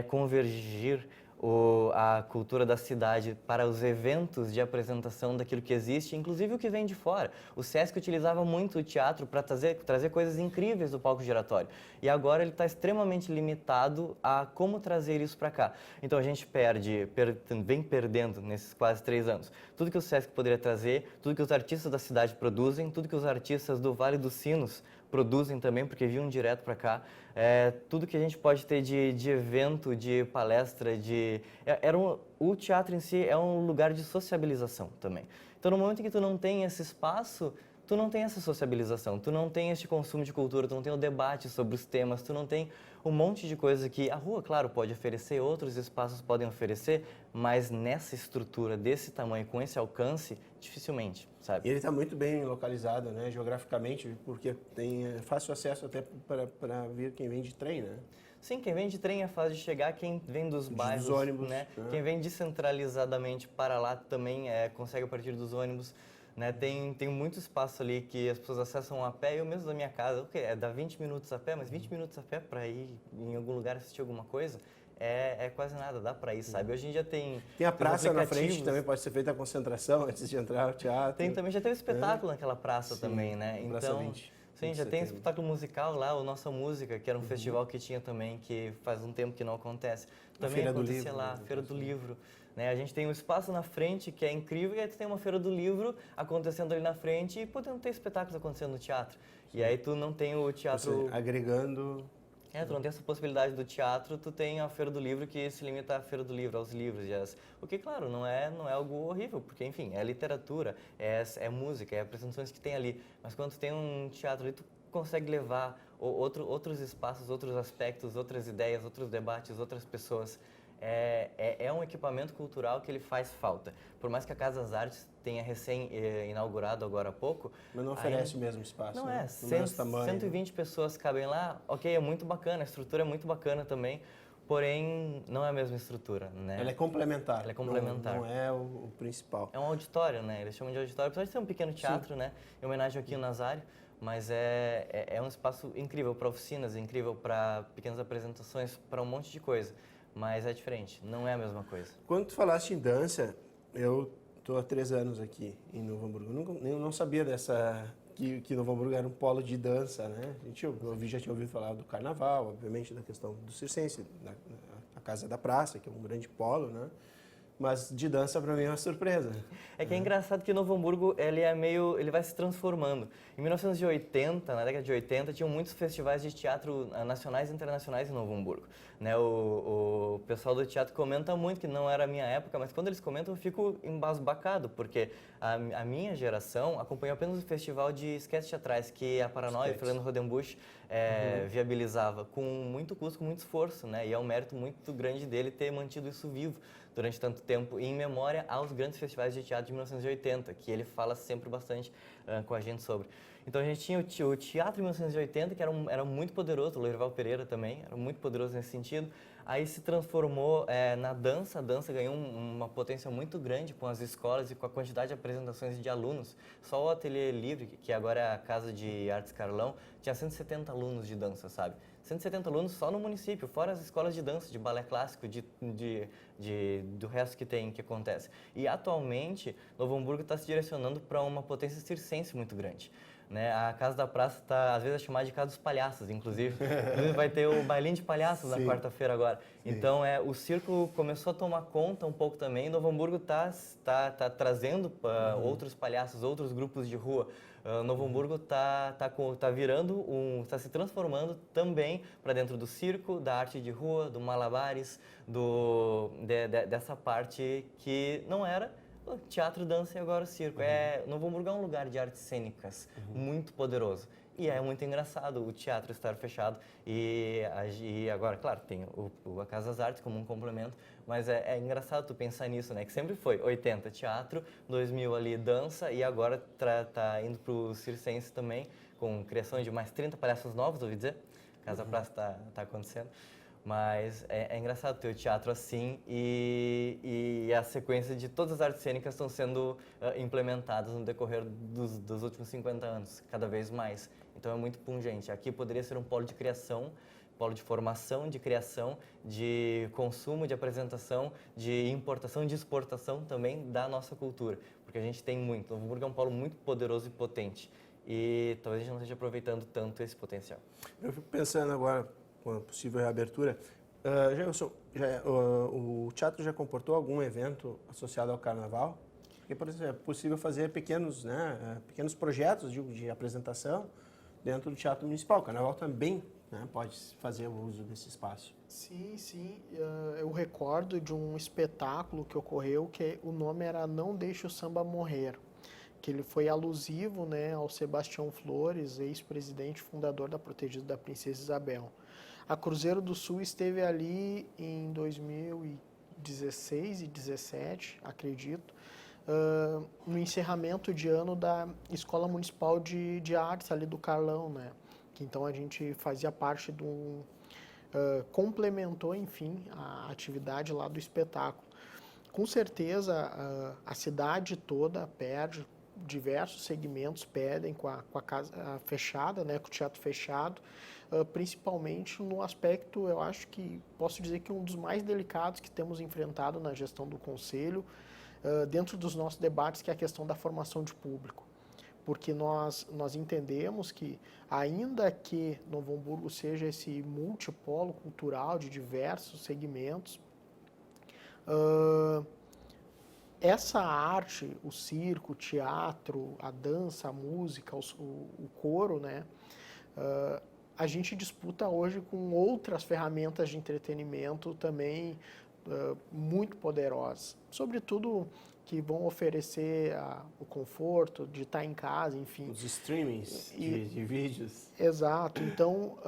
convergir a cultura da cidade para os eventos de apresentação daquilo que existe, inclusive o que vem de fora. O Sesc utilizava muito o teatro para trazer coisas incríveis do palco giratório. E agora ele está extremamente limitado a como trazer isso para cá. Então a gente vem perdendo nesses quase 3 anos. Tudo que o Sesc poderia trazer, tudo que os artistas da cidade produzem, tudo que os artistas do Vale dos Sinos produzem também, porque vinham direto para cá. Tudo que a gente pode ter de evento, de palestra, o teatro em si é um lugar de sociabilização também. Então, no momento em que tu não tem esse espaço, tu não tem essa sociabilização, tu não tem este consumo de cultura, tu não tem o debate sobre os temas, tu não tem um monte de coisa que a rua, claro, pode oferecer, outros espaços podem oferecer, mas nessa estrutura, desse tamanho, com esse alcance, dificilmente, sabe? E ele está muito bem localizado, né, geograficamente, porque tem fácil acesso até para vir quem vem de trem, né? Sim, quem vem de trem é fácil de chegar, quem vem dos bairros, dos ônibus, né? Quem vem descentralizadamente para lá também consegue a partir dos ônibus. Né, tem muito espaço ali que as pessoas acessam a pé. Eu mesmo da minha casa, dá 20 minutos a pé, mas 20 minutos a pé para ir em algum lugar assistir alguma coisa é quase nada, dá para ir, sabe? Hoje em dia tem a praça na frente, também pode ser feita a concentração antes de entrar no teatro. Também já teve espetáculo naquela praça também, né? Praça 20. Sim, já tem espetáculo musical lá, o Nossa Música, que era um festival que tinha também, que faz um tempo que não acontece. Também acontecia lá, Feira do Livro. Né? A gente tem um espaço na frente que é incrível, e aí tu tem uma Feira do Livro acontecendo ali na frente e podendo ter espetáculos acontecendo no teatro. Sim. E aí tu não tem o teatro... agregando... tu não tem essa possibilidade do teatro, tu tem a Feira do Livro que se limita à Feira do Livro, aos livros. O que, claro, não é algo horrível, porque, enfim, é literatura, é música, é apresentações que tem ali. Mas quando tu tem um teatro ali, tu consegue levar outros espaços, outros aspectos, outras ideias, outros debates, outras pessoas. É um equipamento cultural que ele faz falta. Por mais que a Casa das Artes tenha recém-inaugurado agora há pouco... Mas não oferece o mesmo espaço, não né? 120 pessoas cabem lá, ok, é muito bacana, a estrutura é muito bacana também, porém não é a mesma estrutura, né? Ela é complementar. Ela é complementar. Não é o principal. É um auditório, né? Eles chamam de auditório, apesar de ser um pequeno teatro, Sim. né? Em homenagem aqui ao Nazário, mas é um espaço incrível para oficinas, incrível para pequenas apresentações, para um monte de coisa. Mas é diferente, não é a mesma coisa. Quando tu falaste em dança, eu estou há 3 anos aqui em Novo Hamburgo. Eu não sabia que Novo Hamburgo era um polo de dança, né? Já tinha ouvido falar do carnaval, obviamente, da questão do circense, a Casa da Praça, que é um grande polo, né? Mas de dança para mim é uma surpresa. É que é engraçado que Novo Hamburgo ele vai se transformando. Em 1980, na década de 80, tinham muitos festivais de teatro nacionais e internacionais em Novo Hamburgo. Né, o pessoal do teatro comenta muito que não era a minha época, mas quando eles comentam eu fico embasbacado, porque a minha geração acompanhou apenas o festival de esquetes teatrais que a Paranoia e o Fernando Rodenbusch viabilizava com muito custo, com muito esforço, né? E é um mérito muito grande dele ter mantido isso vivo durante tanto tempo, em memória aos grandes festivais de teatro de 1980, que ele fala sempre bastante com a gente sobre. Então a gente tinha o teatro de 1980, que era muito poderoso, o Lourival Pereira também, era muito poderoso nesse sentido. Aí se transformou na dança, a dança ganhou uma potência muito grande com as escolas e com a quantidade de apresentações de alunos. Só o Ateliê Livre, que agora é a Casa de Artes Carlão, tinha 170 alunos de dança, sabe? 170 alunos só no município, fora as escolas de dança, de balé clássico, do resto que acontece. E atualmente, Novo Hamburgo está se direcionando para uma potência circense muito grande. Né? A Casa da Praça está, às vezes, chamada de Casa dos Palhaços, inclusive. Vai ter o bailinho de palhaços na quarta-feira agora. Sim. Então, o circo começou a tomar conta um pouco também. Novo Hamburgo está trazendo outros palhaços, outros grupos de rua. Novo Hamburgo está se transformando também para dentro do circo, da arte de rua, do malabares, dessa parte que não era teatro, dança e agora o circo. Novo Hamburgo é um lugar de artes cênicas muito poderoso. E é muito engraçado o teatro estar fechado. E agora, claro, tem a Casa das Artes como um complemento, mas é engraçado tu pensar nisso, né? Que sempre foi 80 teatro, 2000 ali dança e agora tá indo pro circense também, com criação de mais 30 palhaços novos, ouvi dizer. Casa Praça tá acontecendo. Mas é engraçado ter o teatro assim e a sequência de todas as artes cênicas estão sendo implementadas no decorrer dos últimos 50 anos, cada vez mais. Então é muito pungente. Aqui poderia ser um polo de criação, polo de formação, de criação, de consumo, de apresentação, de importação, de exportação também da nossa cultura. Porque a gente tem muito. Novo Hamburgo é um polo muito poderoso e potente. E talvez a gente não esteja aproveitando tanto esse potencial. Eu fico pensando agora, com a possível reabertura, o teatro já comportou algum evento associado ao carnaval? Porque, por exemplo, é possível fazer pequenos projetos de apresentação dentro do teatro municipal. O carnaval também pode fazer o uso desse espaço. Sim. Eu recordo de um espetáculo que ocorreu que o nome era Não Deixe o Samba Morrer, que ele foi alusivo, ao Sebastião Flores, ex-presidente fundador da Protegida da Princesa Isabel. A Cruzeiro do Sul esteve ali em 2016 e 2017, acredito, no encerramento de ano da Escola Municipal de Artes ali do Carlão, né? Que então a gente fazia parte complementou, enfim, a atividade lá do espetáculo. Com certeza a cidade toda perde, diversos segmentos perdem com a casa fechada, com o teatro fechado, principalmente no aspecto, eu acho que posso dizer que um dos mais delicados que temos enfrentado na gestão do Conselho, dentro dos nossos debates, que é a questão da formação de público. Porque nós entendemos que, ainda que Novo Hamburgo seja esse multipolo cultural de diversos segmentos, essa arte, o circo, o teatro, a dança, a música, o coro, a gente disputa hoje com outras ferramentas de entretenimento também muito poderosas. Sobretudo que vão oferecer o conforto de estar em casa, enfim. Os streamings de vídeos. Exato. Então,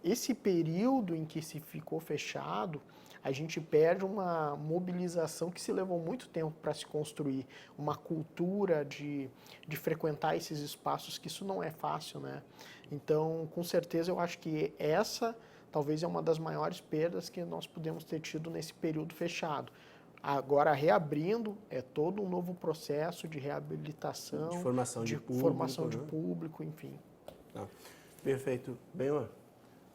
esse período em que se ficou fechado, a gente perde uma mobilização que se levou muito tempo para se construir, uma cultura de frequentar esses espaços, que isso não é fácil, né? Então, com certeza, eu acho que essa talvez é uma das maiores perdas que nós podemos ter tido nesse período fechado. Agora, reabrindo, é todo um novo processo de reabilitação, de formação de público, enfim. Perfeito. Bem,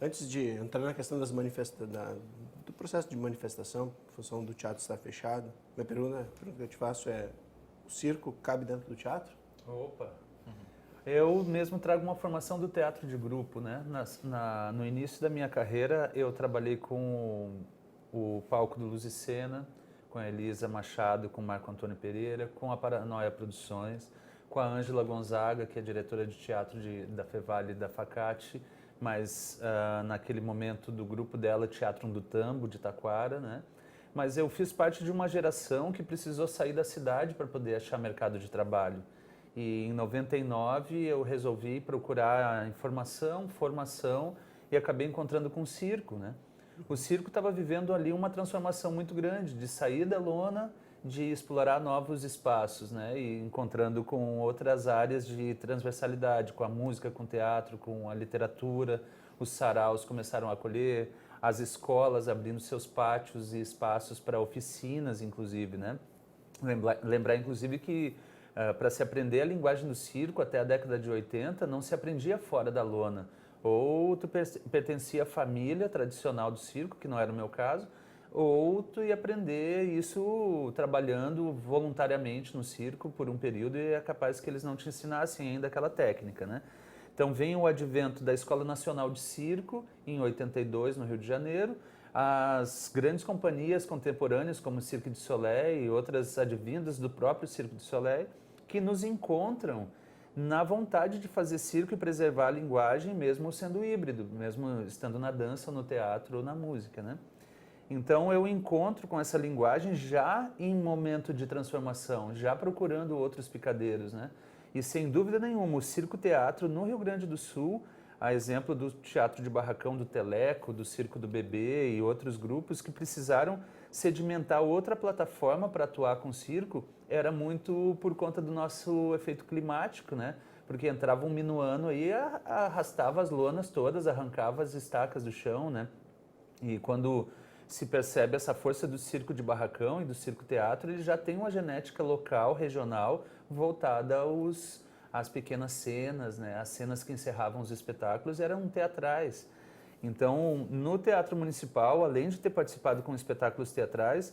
antes de entrar na questão do processo de manifestação, em função do teatro estar fechado, minha pergunta que eu te faço é: o circo cabe dentro do teatro? Opa! Eu mesmo trago uma formação do teatro de grupo, né? No início da minha carreira, eu trabalhei com o palco do Luz e Cena, com a Elisa Machado, com o Marco Antônio Pereira, com a Paranoia Produções, com a Ângela Gonzaga, que é diretora de teatro da Fevale e da Facate, mas naquele momento do grupo dela, Teatro do Tambo, de Taquara, né? Mas eu fiz parte de uma geração que precisou sair da cidade para poder achar mercado de trabalho. E em 99 eu resolvi procurar informação, formação e acabei encontrando com o circo, né? O circo estava vivendo ali uma transformação muito grande, de sair da lona, de explorar novos espaços, né? E encontrando com outras áreas de transversalidade, com a música, com o teatro, com a literatura. Os saraus começaram a acolher, as escolas abrindo seus pátios e espaços para oficinas, inclusive, né? Lembrar, inclusive, que para se aprender a linguagem do circo até a década de 80, não se aprendia fora da lona. Ou tu pertencia à família tradicional do circo, que não era o meu caso, ou tu ia aprender isso trabalhando voluntariamente no circo por um período e é capaz que eles não te ensinassem ainda aquela técnica, né? Então vem o advento da Escola Nacional de Circo, em 82, no Rio de Janeiro. As grandes companhias contemporâneas, como o Cirque du Soleil e outras advindas do próprio Cirque du Soleil, que nos encontram na vontade de fazer circo e preservar a linguagem, mesmo sendo híbrido, mesmo estando na dança, no teatro ou na música, né? Então eu encontro com essa linguagem já em momento de transformação, já procurando outros picadeiros, né? E sem dúvida nenhuma, o circo-teatro no Rio Grande do Sul, a exemplo do Teatro de Barracão do Teleco, do Circo do Bebê e outros grupos que precisaram sedimentar outra plataforma para atuar com o circo, era muito por conta do nosso efeito climático, né? Porque entrava um minuano aí, arrastava as lonas todas, arrancava as estacas do chão, né? E quando se percebe essa força do circo de barracão e do circo-teatro, ele já tem uma genética local, regional, voltada às pequenas cenas, né? As cenas que encerravam os espetáculos eram teatrais. Então, no Teatro Municipal, além de ter participado com espetáculos teatrais,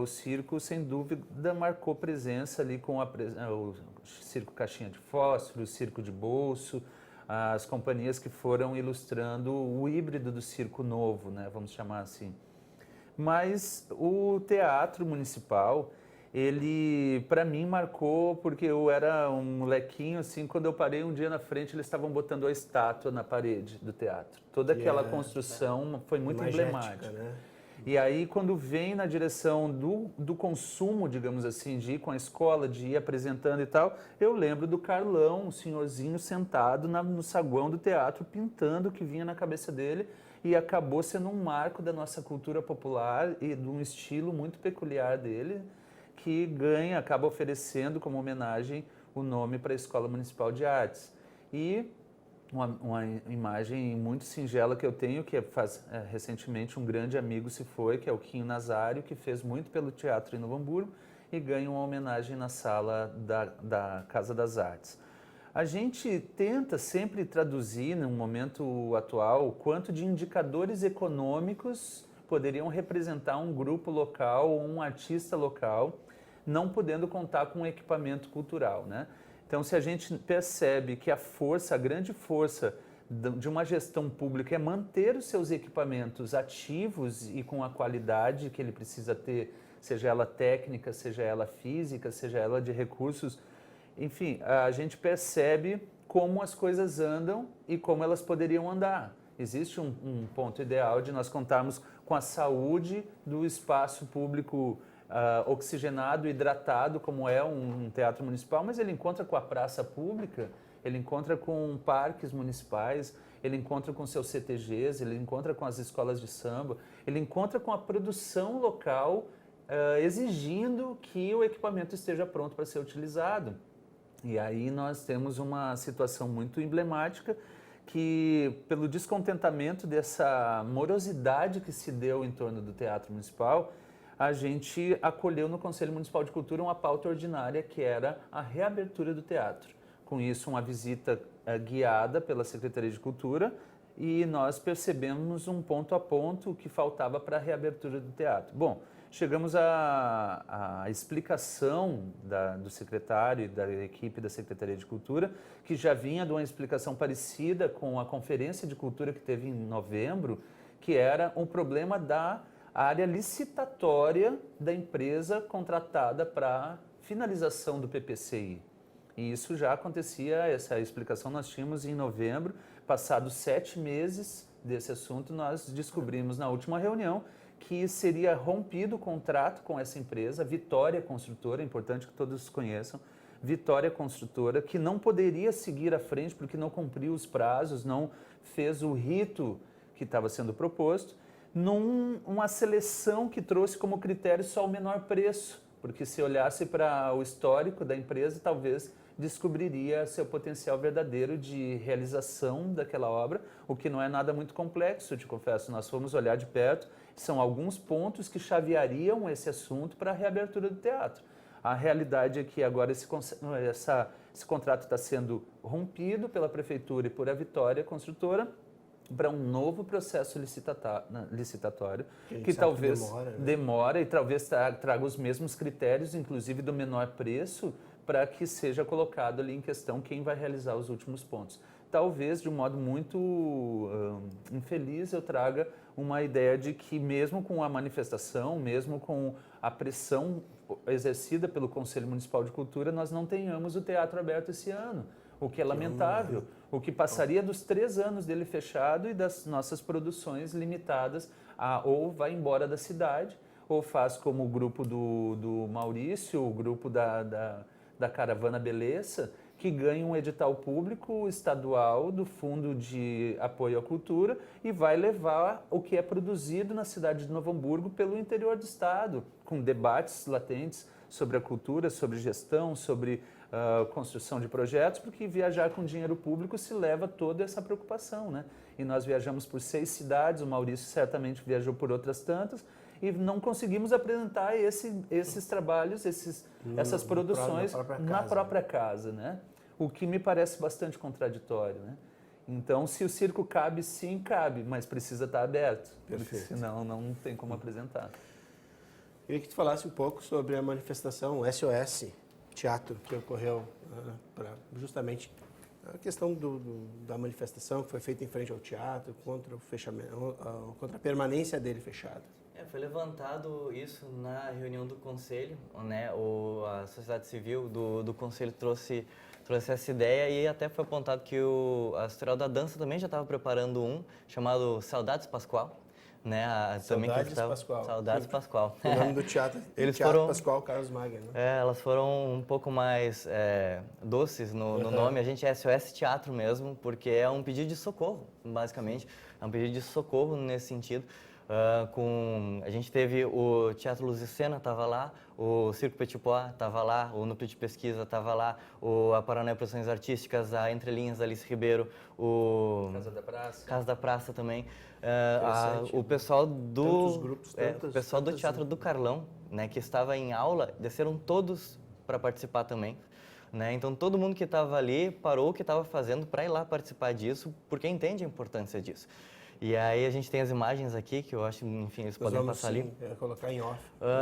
o circo, sem dúvida, marcou presença ali com o Circo Caixinha de Fósforo, o Circo de Bolso, as companhias que foram ilustrando o híbrido do circo novo, né? Vamos chamar assim. Mas o Teatro Municipal, ele, para mim, marcou porque eu era um molequinho, assim, quando eu parei um dia na frente, eles estavam botando a estátua na parede do teatro. Toda aquela construção foi muito emblemática. Né? E aí, quando vem na direção do consumo, digamos assim, de ir com a escola, de ir apresentando e tal, eu lembro do Carlão, um senhorzinho sentado no saguão do teatro, pintando o que vinha na cabeça dele, e acabou sendo um marco da nossa cultura popular e de um estilo muito peculiar dele, que acaba oferecendo como homenagem o nome para a Escola Municipal de Artes. E uma imagem muito singela que eu tenho, que recentemente um grande amigo se foi, que é o Quinho Nazário, que fez muito pelo teatro em Novo Hamburgo e ganha uma homenagem na sala da Casa das Artes. A gente tenta sempre traduzir, no momento atual, o quanto de indicadores econômicos poderiam representar um grupo local ou um artista local, não podendo contar com um equipamento cultural, né? Então, se a gente percebe que a grande força de uma gestão pública é manter os seus equipamentos ativos e com a qualidade que ele precisa ter, seja ela técnica, seja ela física, seja ela de recursos, enfim, a gente percebe como as coisas andam e como elas poderiam andar. Existe um ponto ideal de nós contarmos com a saúde do espaço público oxigenado, hidratado, como é um teatro municipal, mas ele encontra com a praça pública, ele encontra com parques municipais, ele encontra com seus CTGs, ele encontra com as escolas de samba, ele encontra com a produção local exigindo que o equipamento esteja pronto para ser utilizado. E aí nós temos uma situação muito emblemática que, pelo descontentamento dessa morosidade que se deu em torno do Teatro Municipal, a gente acolheu no Conselho Municipal de Cultura uma pauta ordinária que era a reabertura do teatro. Com isso, uma visita guiada pela Secretaria de Cultura e nós percebemos um ponto a ponto que faltava para a reabertura do teatro. Bom, chegamos à explicação do secretário e da equipe da Secretaria de Cultura, que já vinha de uma explicação parecida com a Conferência de Cultura que teve em novembro, que era um problema da área licitatória da empresa contratada para finalização do PPCI. E isso já acontecia, essa explicação nós tínhamos em novembro. Passados 7 meses desse assunto, nós descobrimos na última reunião que seria rompido o contrato com essa empresa, Vitória Construtora, é importante que todos conheçam, Vitória Construtora, que não poderia seguir à frente porque não cumpriu os prazos, não fez o rito que estava sendo proposto. numa seleção que trouxe como critério só o menor preço, porque se olhasse para o histórico da empresa, talvez descobriria seu potencial verdadeiro de realização daquela obra, o que não é nada muito complexo, eu te confesso. Nós fomos olhar de perto, são alguns pontos que chaveariam esse assunto para a reabertura do teatro. A realidade é que agora esse contrato está sendo rompido pela Prefeitura e por a Vitória Construtora para um novo processo licitatório que talvez demora e talvez traga os mesmos critérios, inclusive do menor preço, para que seja colocado ali em questão quem vai realizar os últimos pontos. Talvez, de um modo muito infeliz, eu traga uma ideia de que mesmo com a manifestação, mesmo com a pressão exercida pelo Conselho Municipal de Cultura, nós não tenhamos o teatro aberto esse ano, o que é lamentável, o que passaria dos 3 anos dele fechado e das nossas produções limitadas a ou vai embora da cidade, ou faz como o grupo do Maurício, o grupo da Caravana Beleza, que ganha um edital público estadual do Fundo de Apoio à Cultura e vai levar o que é produzido na cidade de Novo Hamburgo pelo interior do estado, com debates latentes sobre a cultura, sobre gestão, sobre construção de projetos, porque viajar com dinheiro público se leva toda essa preocupação, né? E nós viajamos por 6 cidades, o Maurício certamente viajou por outras tantas, e não conseguimos apresentar esses trabalhos, essas produções na própria casa, né? O que me parece bastante contraditório, né? Então, se o circo cabe, sim, cabe, mas precisa estar aberto, porque senão não tem como apresentar. Queria que tu falasse um pouco sobre a manifestação SOS Teatro, que ocorreu para justamente a questão da manifestação que foi feita em frente ao teatro contra o fechamento, contra a permanência dele fechado. Foi levantado isso na reunião do Conselho, né? A sociedade civil do Conselho trouxe essa ideia e até foi apontado que a Historial da Dança também já estava preparando um chamado Saudades Pascoal, né? Saudades Pascoal. O nome do teatro, Pascoal Carlos Magno. Né? Elas foram um pouco mais doces no nome. A gente é SOS Teatro mesmo, porque é um pedido de socorro, basicamente. É um pedido de socorro nesse sentido. A gente teve o Teatro Luz e Cena, estava lá, o Circo Petit Pois estava lá, o Núcleo de Pesquisa estava lá, a Paranoia Produções Artísticas, a Entre Linhas da Alice Ribeiro, o Casa da Praça também, o pessoal do Teatro do Carlão, né, que estava em aula, desceram todos para participar também. Né? Então, todo mundo que estava ali parou o que estava fazendo para ir lá participar disso, porque entende a importância disso. E aí a gente tem as imagens aqui, que eu acho, enfim, eles podem passar ali. Colocar em off.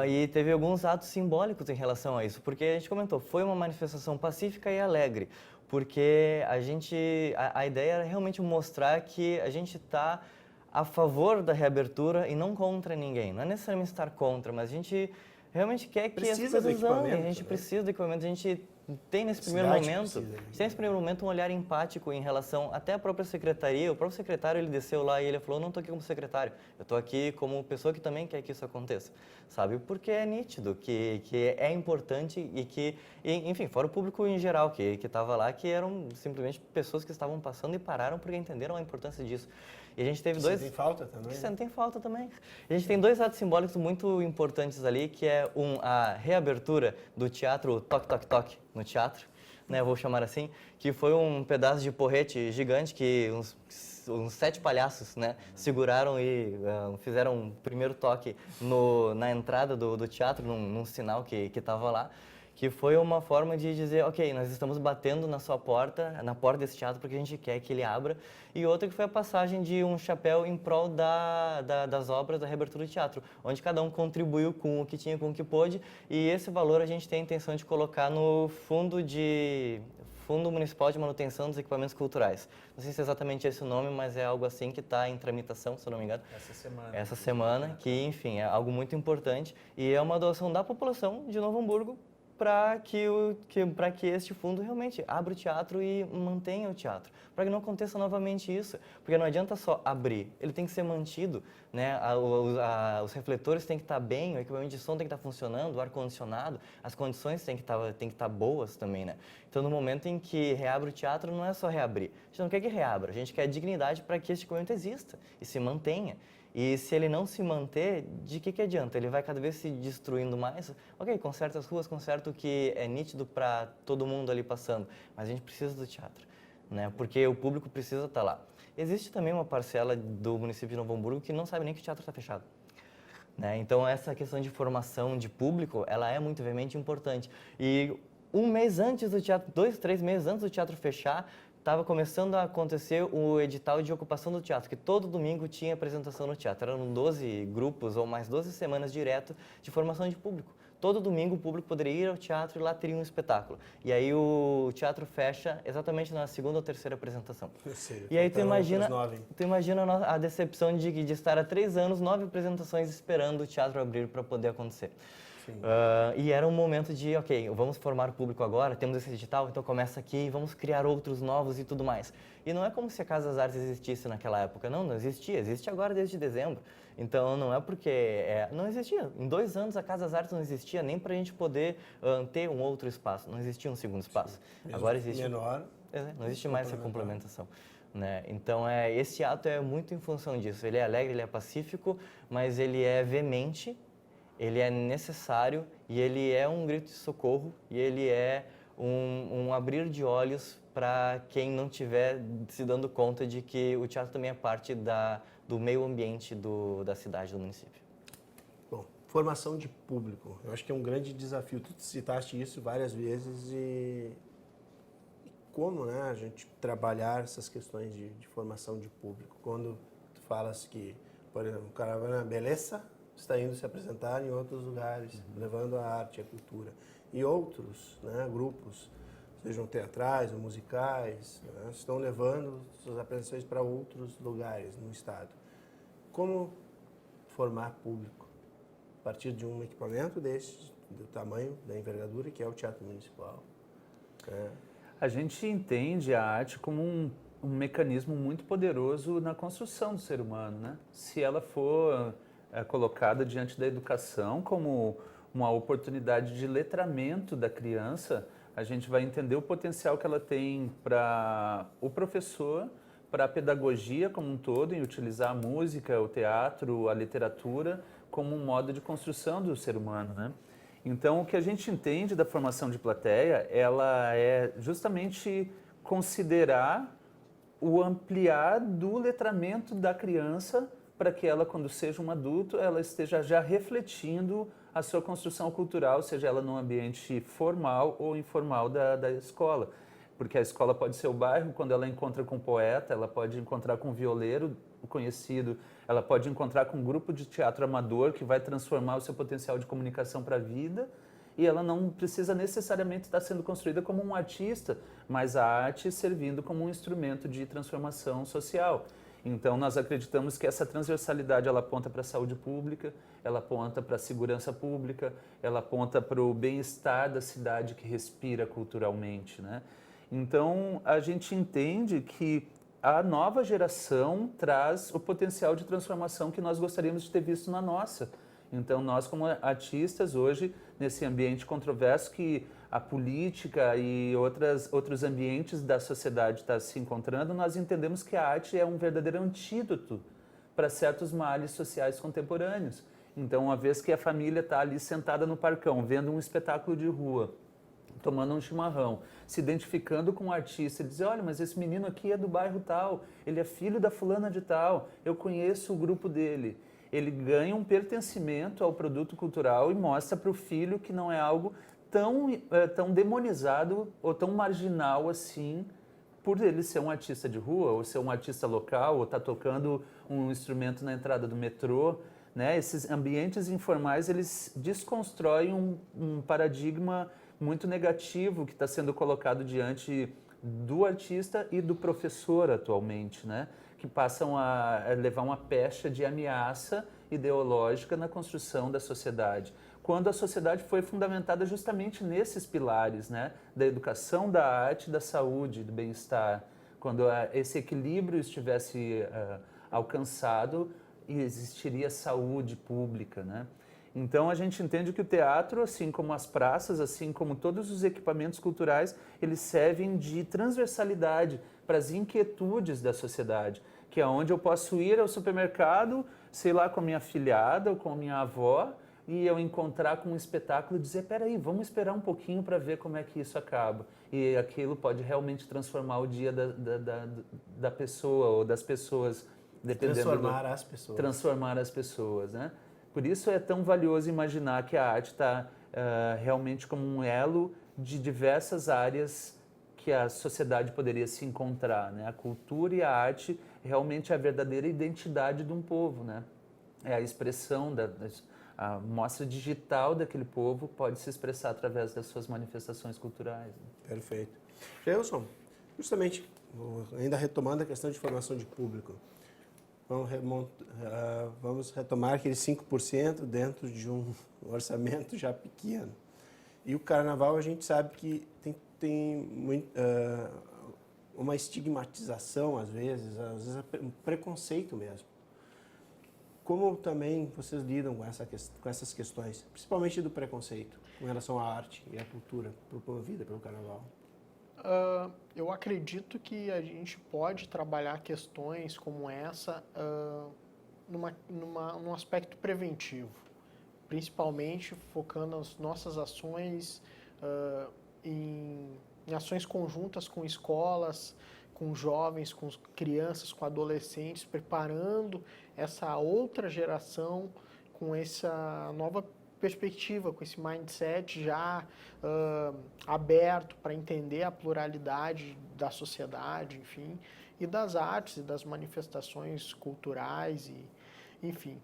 E teve alguns atos simbólicos em relação a isso, porque a gente comentou, foi uma manifestação pacífica e alegre, porque a ideia era realmente mostrar que a gente está a favor da reabertura e não contra ninguém. Não é necessariamente estar contra, mas a gente realmente quer que as coisas andem, a gente precisa do equipamento, a gente tem nesse primeiro momento um olhar empático em relação até à própria secretaria. O próprio secretário, ele desceu lá e ele falou, não estou aqui como secretário, eu estou aqui como pessoa que também quer que isso aconteça, sabe? Porque é nítido que é importante e que, enfim, fora o público em geral que estava lá, que eram simplesmente pessoas que estavam passando e pararam porque entenderam a importância disso. E a gente teve Sentem falta também. Sentem falta também. A gente tem 2 atos simbólicos muito importantes ali, que é a reabertura do teatro Toque Toque Toque no teatro, né, vou chamar assim, que foi um pedaço de porrete gigante que uns 7 palhaços, né, seguraram e fizeram um primeiro toque na entrada do teatro, num sinal que estava lá, que foi uma forma de dizer, ok, nós estamos batendo na sua porta, na porta desse teatro, porque a gente quer que ele abra. E outra que foi a passagem de um chapéu em prol das obras da reabertura do teatro, onde cada um contribuiu com o que tinha, com o que pôde, e esse valor a gente tem a intenção de colocar no Fundo Municipal de Manutenção dos Equipamentos Culturais. Não sei se é exatamente esse o nome, mas é algo assim que está em tramitação, se eu não me engano. Essa semana, que, enfim, é algo muito importante, e é uma doação da população de Novo Hamburgo, para que este fundo realmente abra o teatro e mantenha o teatro, para que não aconteça novamente isso, porque não adianta só abrir, ele tem que ser mantido, né? Os refletores têm que estar bem, o equipamento de som tem que estar funcionando, o ar-condicionado, as condições têm que estar boas também, né? Então, no momento em que reabre o teatro, não é só reabrir, a gente não quer que reabra, a gente quer dignidade para que este equipamento exista e se mantenha. E se ele não se manter, de que adianta? Ele vai cada vez se destruindo mais. Ok, conserta as ruas, conserta o que é nítido para todo mundo ali passando, mas a gente precisa do teatro, né? Porque o público precisa estar lá. Existe também uma parcela do município de Novo Hamburgo que não sabe nem que o teatro está fechado, né? Então essa questão de formação de público, ela é muito veemente importante. E um mês antes do teatro, 2, 3 meses antes do teatro fechar, estava começando a acontecer o edital de ocupação do teatro, que todo domingo tinha apresentação no teatro. Eram 12 grupos ou mais 12 semanas direto de formação de público. Todo domingo o público poderia ir ao teatro e lá teria um espetáculo. E aí o teatro fecha exatamente na segunda ou terceira apresentação. E aí tu imagina a decepção de estar há 3 anos, 9 apresentações esperando o teatro abrir para poder acontecer. E era um momento de, ok, vamos formar o público agora, temos esse edital, então começa aqui, vamos criar outros novos e tudo mais. E não é como se a Casa das Artes existisse naquela época, não existia, existe agora desde dezembro. Então não é porque, não existia. Em 2 anos a Casa das Artes não existia nem para a gente poder ter um outro espaço, não existia um segundo espaço. Agora existe menor. Não existe mais essa complementação. Né? Então esse ato é muito em função disso. Ele é alegre, ele é pacífico, mas ele é veemente. Ele é necessário e ele é um grito de socorro e ele é um abrir de olhos para quem não estiver se dando conta de que o teatro também é parte do meio ambiente da cidade, do município. Bom, formação de público, eu acho que é um grande desafio. Tu citaste isso várias vezes e como, né, a gente trabalhar essas questões de formação de público. Quando tu falas que, por exemplo, o Caravana Beleza está indo se apresentar em outros lugares, levando a arte e a cultura. E outros, né, grupos, sejam teatrais ou musicais, né, estão levando suas apresentações para outros lugares no estado. Como formar público a partir de um equipamento desse, do tamanho, da envergadura, que é o Teatro Municipal? A gente entende a arte como um mecanismo muito poderoso na construção do ser humano, né? Se ela for colocada diante da educação como uma oportunidade de letramento da criança, a gente vai entender o potencial que ela tem para o professor, para a pedagogia como um todo, em utilizar a música, o teatro, a literatura como um modo de construção do ser humano, né? Então, o que a gente entende da formação de plateia, ela é justamente considerar o ampliar do letramento da criança para que ela, quando seja um adulto, ela esteja já refletindo a sua construção cultural, seja ela num ambiente formal ou informal da escola. Porque a escola pode ser o bairro, quando ela encontra com um poeta, ela pode encontrar com um violeiro conhecido, ela pode encontrar com um grupo de teatro amador que vai transformar o seu potencial de comunicação para a vida, e ela não precisa necessariamente estar sendo construída como um artista, mas a arte servindo como um instrumento de transformação social. Então, nós acreditamos que essa transversalidade, ela aponta para a saúde pública, ela aponta para a segurança pública, ela aponta para o bem-estar da cidade que respira culturalmente, né? Então, a gente entende que a nova geração traz o potencial de transformação que nós gostaríamos de ter visto na nossa. Então, nós como artistas, hoje, nesse ambiente controverso que a política e outros ambientes da sociedade estão se encontrando, nós entendemos que a arte é um verdadeiro antídoto para certos males sociais contemporâneos. Então, uma vez que a família está ali sentada no parcão, vendo um espetáculo de rua, tomando um chimarrão, se identificando com o artista e dizer, olha, mas esse menino aqui é do bairro tal, ele é filho da fulana de tal, eu conheço o grupo dele. Ele ganha um pertencimento ao produto cultural e mostra para o filho que não é algo tão demonizado ou tão marginal assim, por ele ser um artista de rua, ou ser um artista local, ou estar tocando um instrumento na entrada do metrô, né? Esses ambientes informais, eles desconstroem um paradigma muito negativo que está sendo colocado diante do artista e do professor atualmente, né? Que passam a levar uma pecha de ameaça ideológica na construção da sociedade, quando a sociedade foi fundamentada justamente nesses pilares, né? Da educação, da arte, da saúde, do bem-estar. Quando esse equilíbrio estivesse alcançado, existiria saúde pública, né? Então, a gente entende que o teatro, assim como as praças, assim como todos os equipamentos culturais, eles servem de transversalidade para as inquietudes da sociedade, que é onde eu posso ir ao supermercado sei lá, com a minha afilhada ou com a minha avó, e eu encontrar com um espetáculo e dizer, peraí, vamos esperar um pouquinho para ver como é que isso acaba. E aquilo pode realmente transformar o dia da pessoa ou das pessoas, dependendo Transformar as pessoas. Transformar as pessoas, né? Por isso é tão valioso imaginar que a arte está realmente como um elo de diversas áreas que a sociedade poderia se encontrar, né? A cultura e a arte realmente é a verdadeira identidade de um povo, né? É a expressão a mostra digital daquele povo pode se expressar através das suas manifestações culturais. Né? Perfeito. Gelson, justamente, ainda retomando a questão de formação de público, vamos retomar aqueles 5% dentro de um orçamento já pequeno. E o carnaval, a gente sabe que tem uma estigmatização, às vezes um preconceito mesmo. Como também vocês lidam com essas questões, principalmente do preconceito, com relação à arte e à cultura promovida pelo carnaval? Eu acredito que a gente pode trabalhar questões como essa num aspecto preventivo, principalmente focando as nossas ações em ações conjuntas com escolas, com jovens, com crianças, com adolescentes, preparando essa outra geração com essa nova perspectiva, com esse mindset já aberto para entender a pluralidade da sociedade, enfim, e das artes e das manifestações culturais, enfim.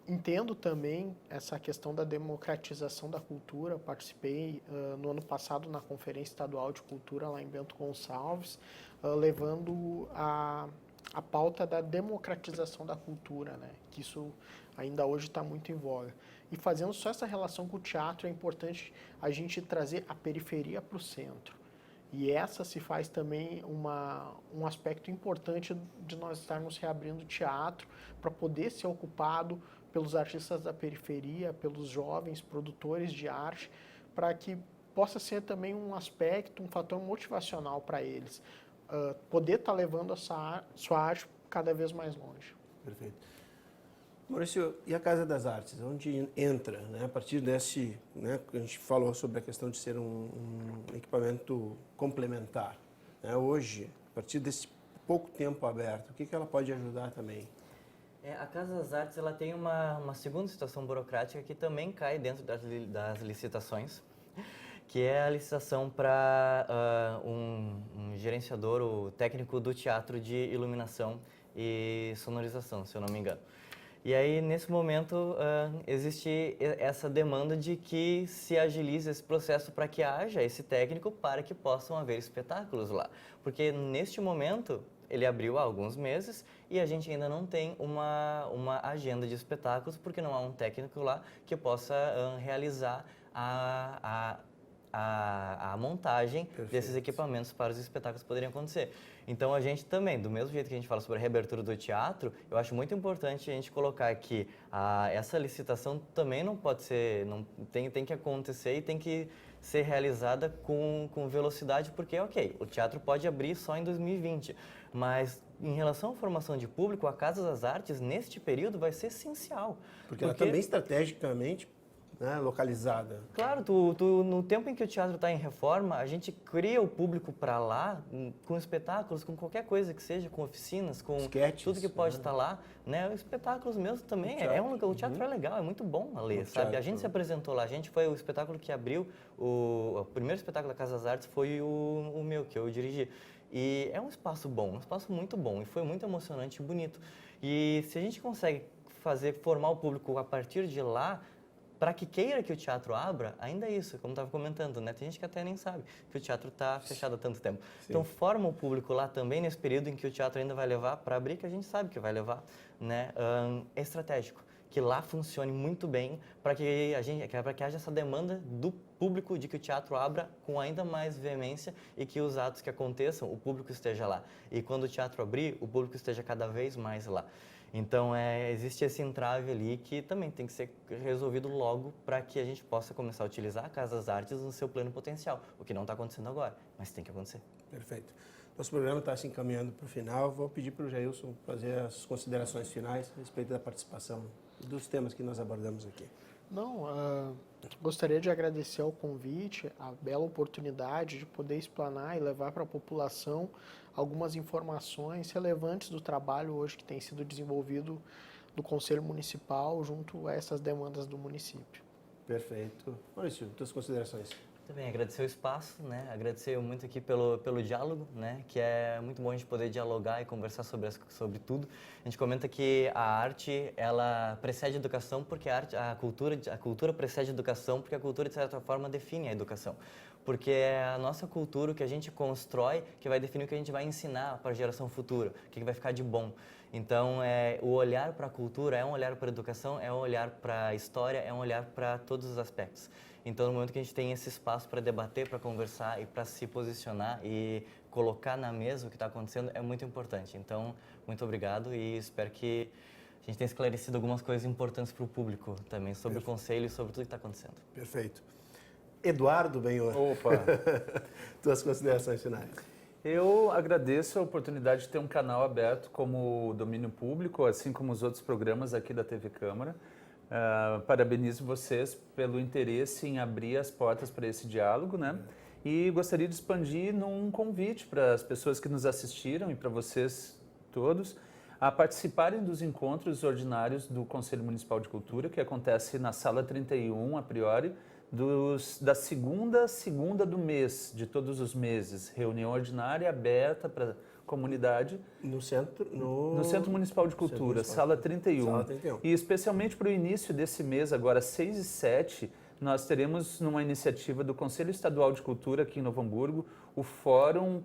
Entendo também essa questão da democratização da cultura. Participei no ano passado na Conferência Estadual de Cultura lá em Bento Gonçalves, levando a pauta da democratização da cultura, né? Que isso ainda hoje está muito em voga. E fazendo só essa relação com o teatro, é importante a gente trazer a periferia para o centro. E essa se faz também um aspecto importante de nós estarmos reabrindo o teatro para poder ser ocupado pelos artistas da periferia, pelos jovens produtores de arte, para que possa ser também um aspecto, um fator motivacional para eles. Poder estar levando a sua arte cada vez mais longe. Perfeito. Maurício, e a Casa das Artes, onde entra, né, a partir desse, né, a gente falou sobre a questão de ser um equipamento complementar, né, hoje, a partir desse pouco tempo aberto, o que ela pode ajudar também? A Casa das Artes ela tem uma segunda situação burocrática que também cai dentro das licitações, que é a licitação para um gerenciador, o técnico do teatro de iluminação e sonorização, se eu não me engano. E aí, nesse momento, existe essa demanda de que se agilize esse processo para que haja esse técnico para que possam haver espetáculos lá. Porque, neste momento, ele abriu há alguns meses e a gente ainda não tem uma agenda de espetáculos porque não há um técnico lá que possa realizar a montagem desses equipamentos para os espetáculos poderem acontecer. Então, a gente também, do mesmo jeito que a gente fala sobre a reabertura do teatro, eu acho muito importante a gente colocar que essa licitação também não pode ser, tem que acontecer e tem que ser realizada com velocidade, porque, ok, o teatro pode abrir só em 2020, mas em relação à formação de público, a Casa das Artes, neste período, vai ser essencial. Porque ela também estrategicamente, né, localizada. Claro, no tempo em que o teatro está em reforma, a gente cria o público para lá, com espetáculos, com qualquer coisa que seja, com oficinas, com sketches, tudo que pode estar lá, né? Espetáculos mesmo também, o teatro é legal, é muito bom a ler, sabe? A gente se apresentou lá, a gente foi o espetáculo que abriu, o primeiro espetáculo da Casa das Artes foi o meu, que eu dirigi. E é um espaço bom, um espaço muito bom, e foi muito emocionante e bonito. E se a gente consegue formar o público a partir de lá, para que queira que o teatro abra, ainda é isso, como estava comentando, né? Tem gente que até nem sabe que o teatro está fechado há tanto tempo. Sim. Então, forma o público lá também, nesse período em que o teatro ainda vai levar para abrir, que a gente sabe que vai levar, né? É estratégico, que lá funcione muito bem para que haja essa demanda do público de que o teatro abra com ainda mais veemência e que os atos que aconteçam, o público esteja lá. E quando o teatro abrir, o público esteja cada vez mais lá. Então, existe esse entrave ali que também tem que ser resolvido logo para que a gente possa começar a utilizar a Casa das Artes no seu pleno potencial, o que não está acontecendo agora, mas tem que acontecer. Perfeito. Nosso programa está se encaminhando para o final. Vou pedir para o Jailson fazer as considerações finais a respeito da participação dos temas que nós abordamos aqui. Não, gostaria de agradecer ao convite, a bela oportunidade de poder explanar e levar para a população algumas informações relevantes do trabalho hoje que tem sido desenvolvido do Conselho Municipal junto a essas demandas do município. Perfeito. Maurício, tuas considerações. Também agradecer o espaço, né? Agradecer muito aqui pelo diálogo, né? Que é muito bom a gente poder dialogar e conversar sobre tudo. A gente comenta que a arte, ela precede a educação porque a cultura precede a educação porque a cultura, de certa forma, define a educação. Porque é a nossa cultura, o que a gente constrói, que vai definir o que a gente vai ensinar para a geração futura, o que vai ficar de bom. Então, o olhar para a cultura é um olhar para a educação, é um olhar para a história, é um olhar para todos os aspectos. Então, no momento que a gente tem esse espaço para debater, para conversar e para se posicionar e colocar na mesa o que está acontecendo, é muito importante. Então, muito obrigado e espero que a gente tenha esclarecido algumas coisas importantes para o público também, sobre o Conselho e sobre tudo que está acontecendo. Perfeito. Eduardo Benhor. Opa! Tuas considerações finais. Eu agradeço a oportunidade de ter um canal aberto como domínio público, assim como os outros programas aqui da TV Câmara. Parabenizo vocês pelo interesse em abrir as portas para esse diálogo, né? E gostaria de expandir num convite para as pessoas que nos assistiram e para vocês todos a participarem dos encontros ordinários do Conselho Municipal de Cultura, que acontece na Sala 31, a priori, da segunda do mês, de todos os meses. Reunião ordinária aberta para comunidade no Centro Municipal de Cultura, Sala 31. Sala 31. E especialmente para o início desse mês, agora 6 e 7, nós teremos numa iniciativa do Conselho Estadual de Cultura aqui em Novo Hamburgo, o Fórum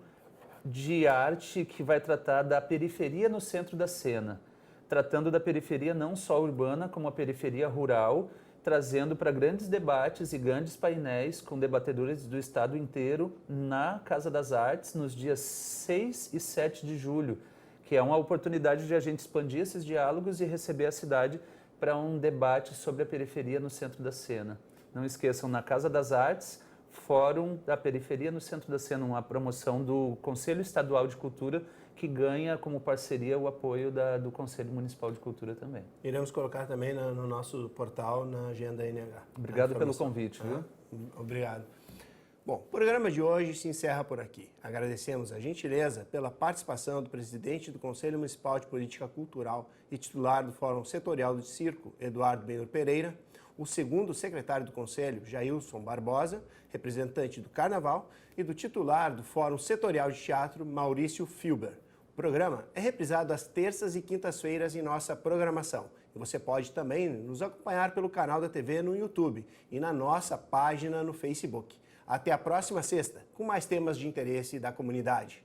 de Arte que vai tratar da periferia no centro da cena, tratando da periferia não só urbana, como a periferia rural, trazendo para grandes debates e grandes painéis com debatedores do estado inteiro na Casa das Artes nos dias 6 e 7 de julho, que é uma oportunidade de a gente expandir esses diálogos e receber a cidade para um debate sobre a periferia no centro da cena. Não esqueçam, na Casa das Artes, Fórum da Periferia no Centro da Cena, uma promoção do Conselho Estadual de Cultura que ganha como parceria o apoio do Conselho Municipal de Cultura também. Iremos colocar também no nosso portal, na agenda NH. Obrigado pelo convite, viu? Obrigado. Bom, o programa de hoje se encerra por aqui. Agradecemos a gentileza pela participação do presidente do Conselho Municipal de Política Cultural e titular do Fórum Setorial do Circo, Eduardo Benhur Pereira, o segundo secretário do Conselho, Jailson Barbosa, representante do Carnaval, e do titular do Fórum Setorial de Teatro, Maurício Filber. O programa é reprisado às terças e quintas-feiras em nossa programação. E você pode também nos acompanhar pelo canal da TV no YouTube e na nossa página no Facebook. Até a próxima sexta, com mais temas de interesse da comunidade.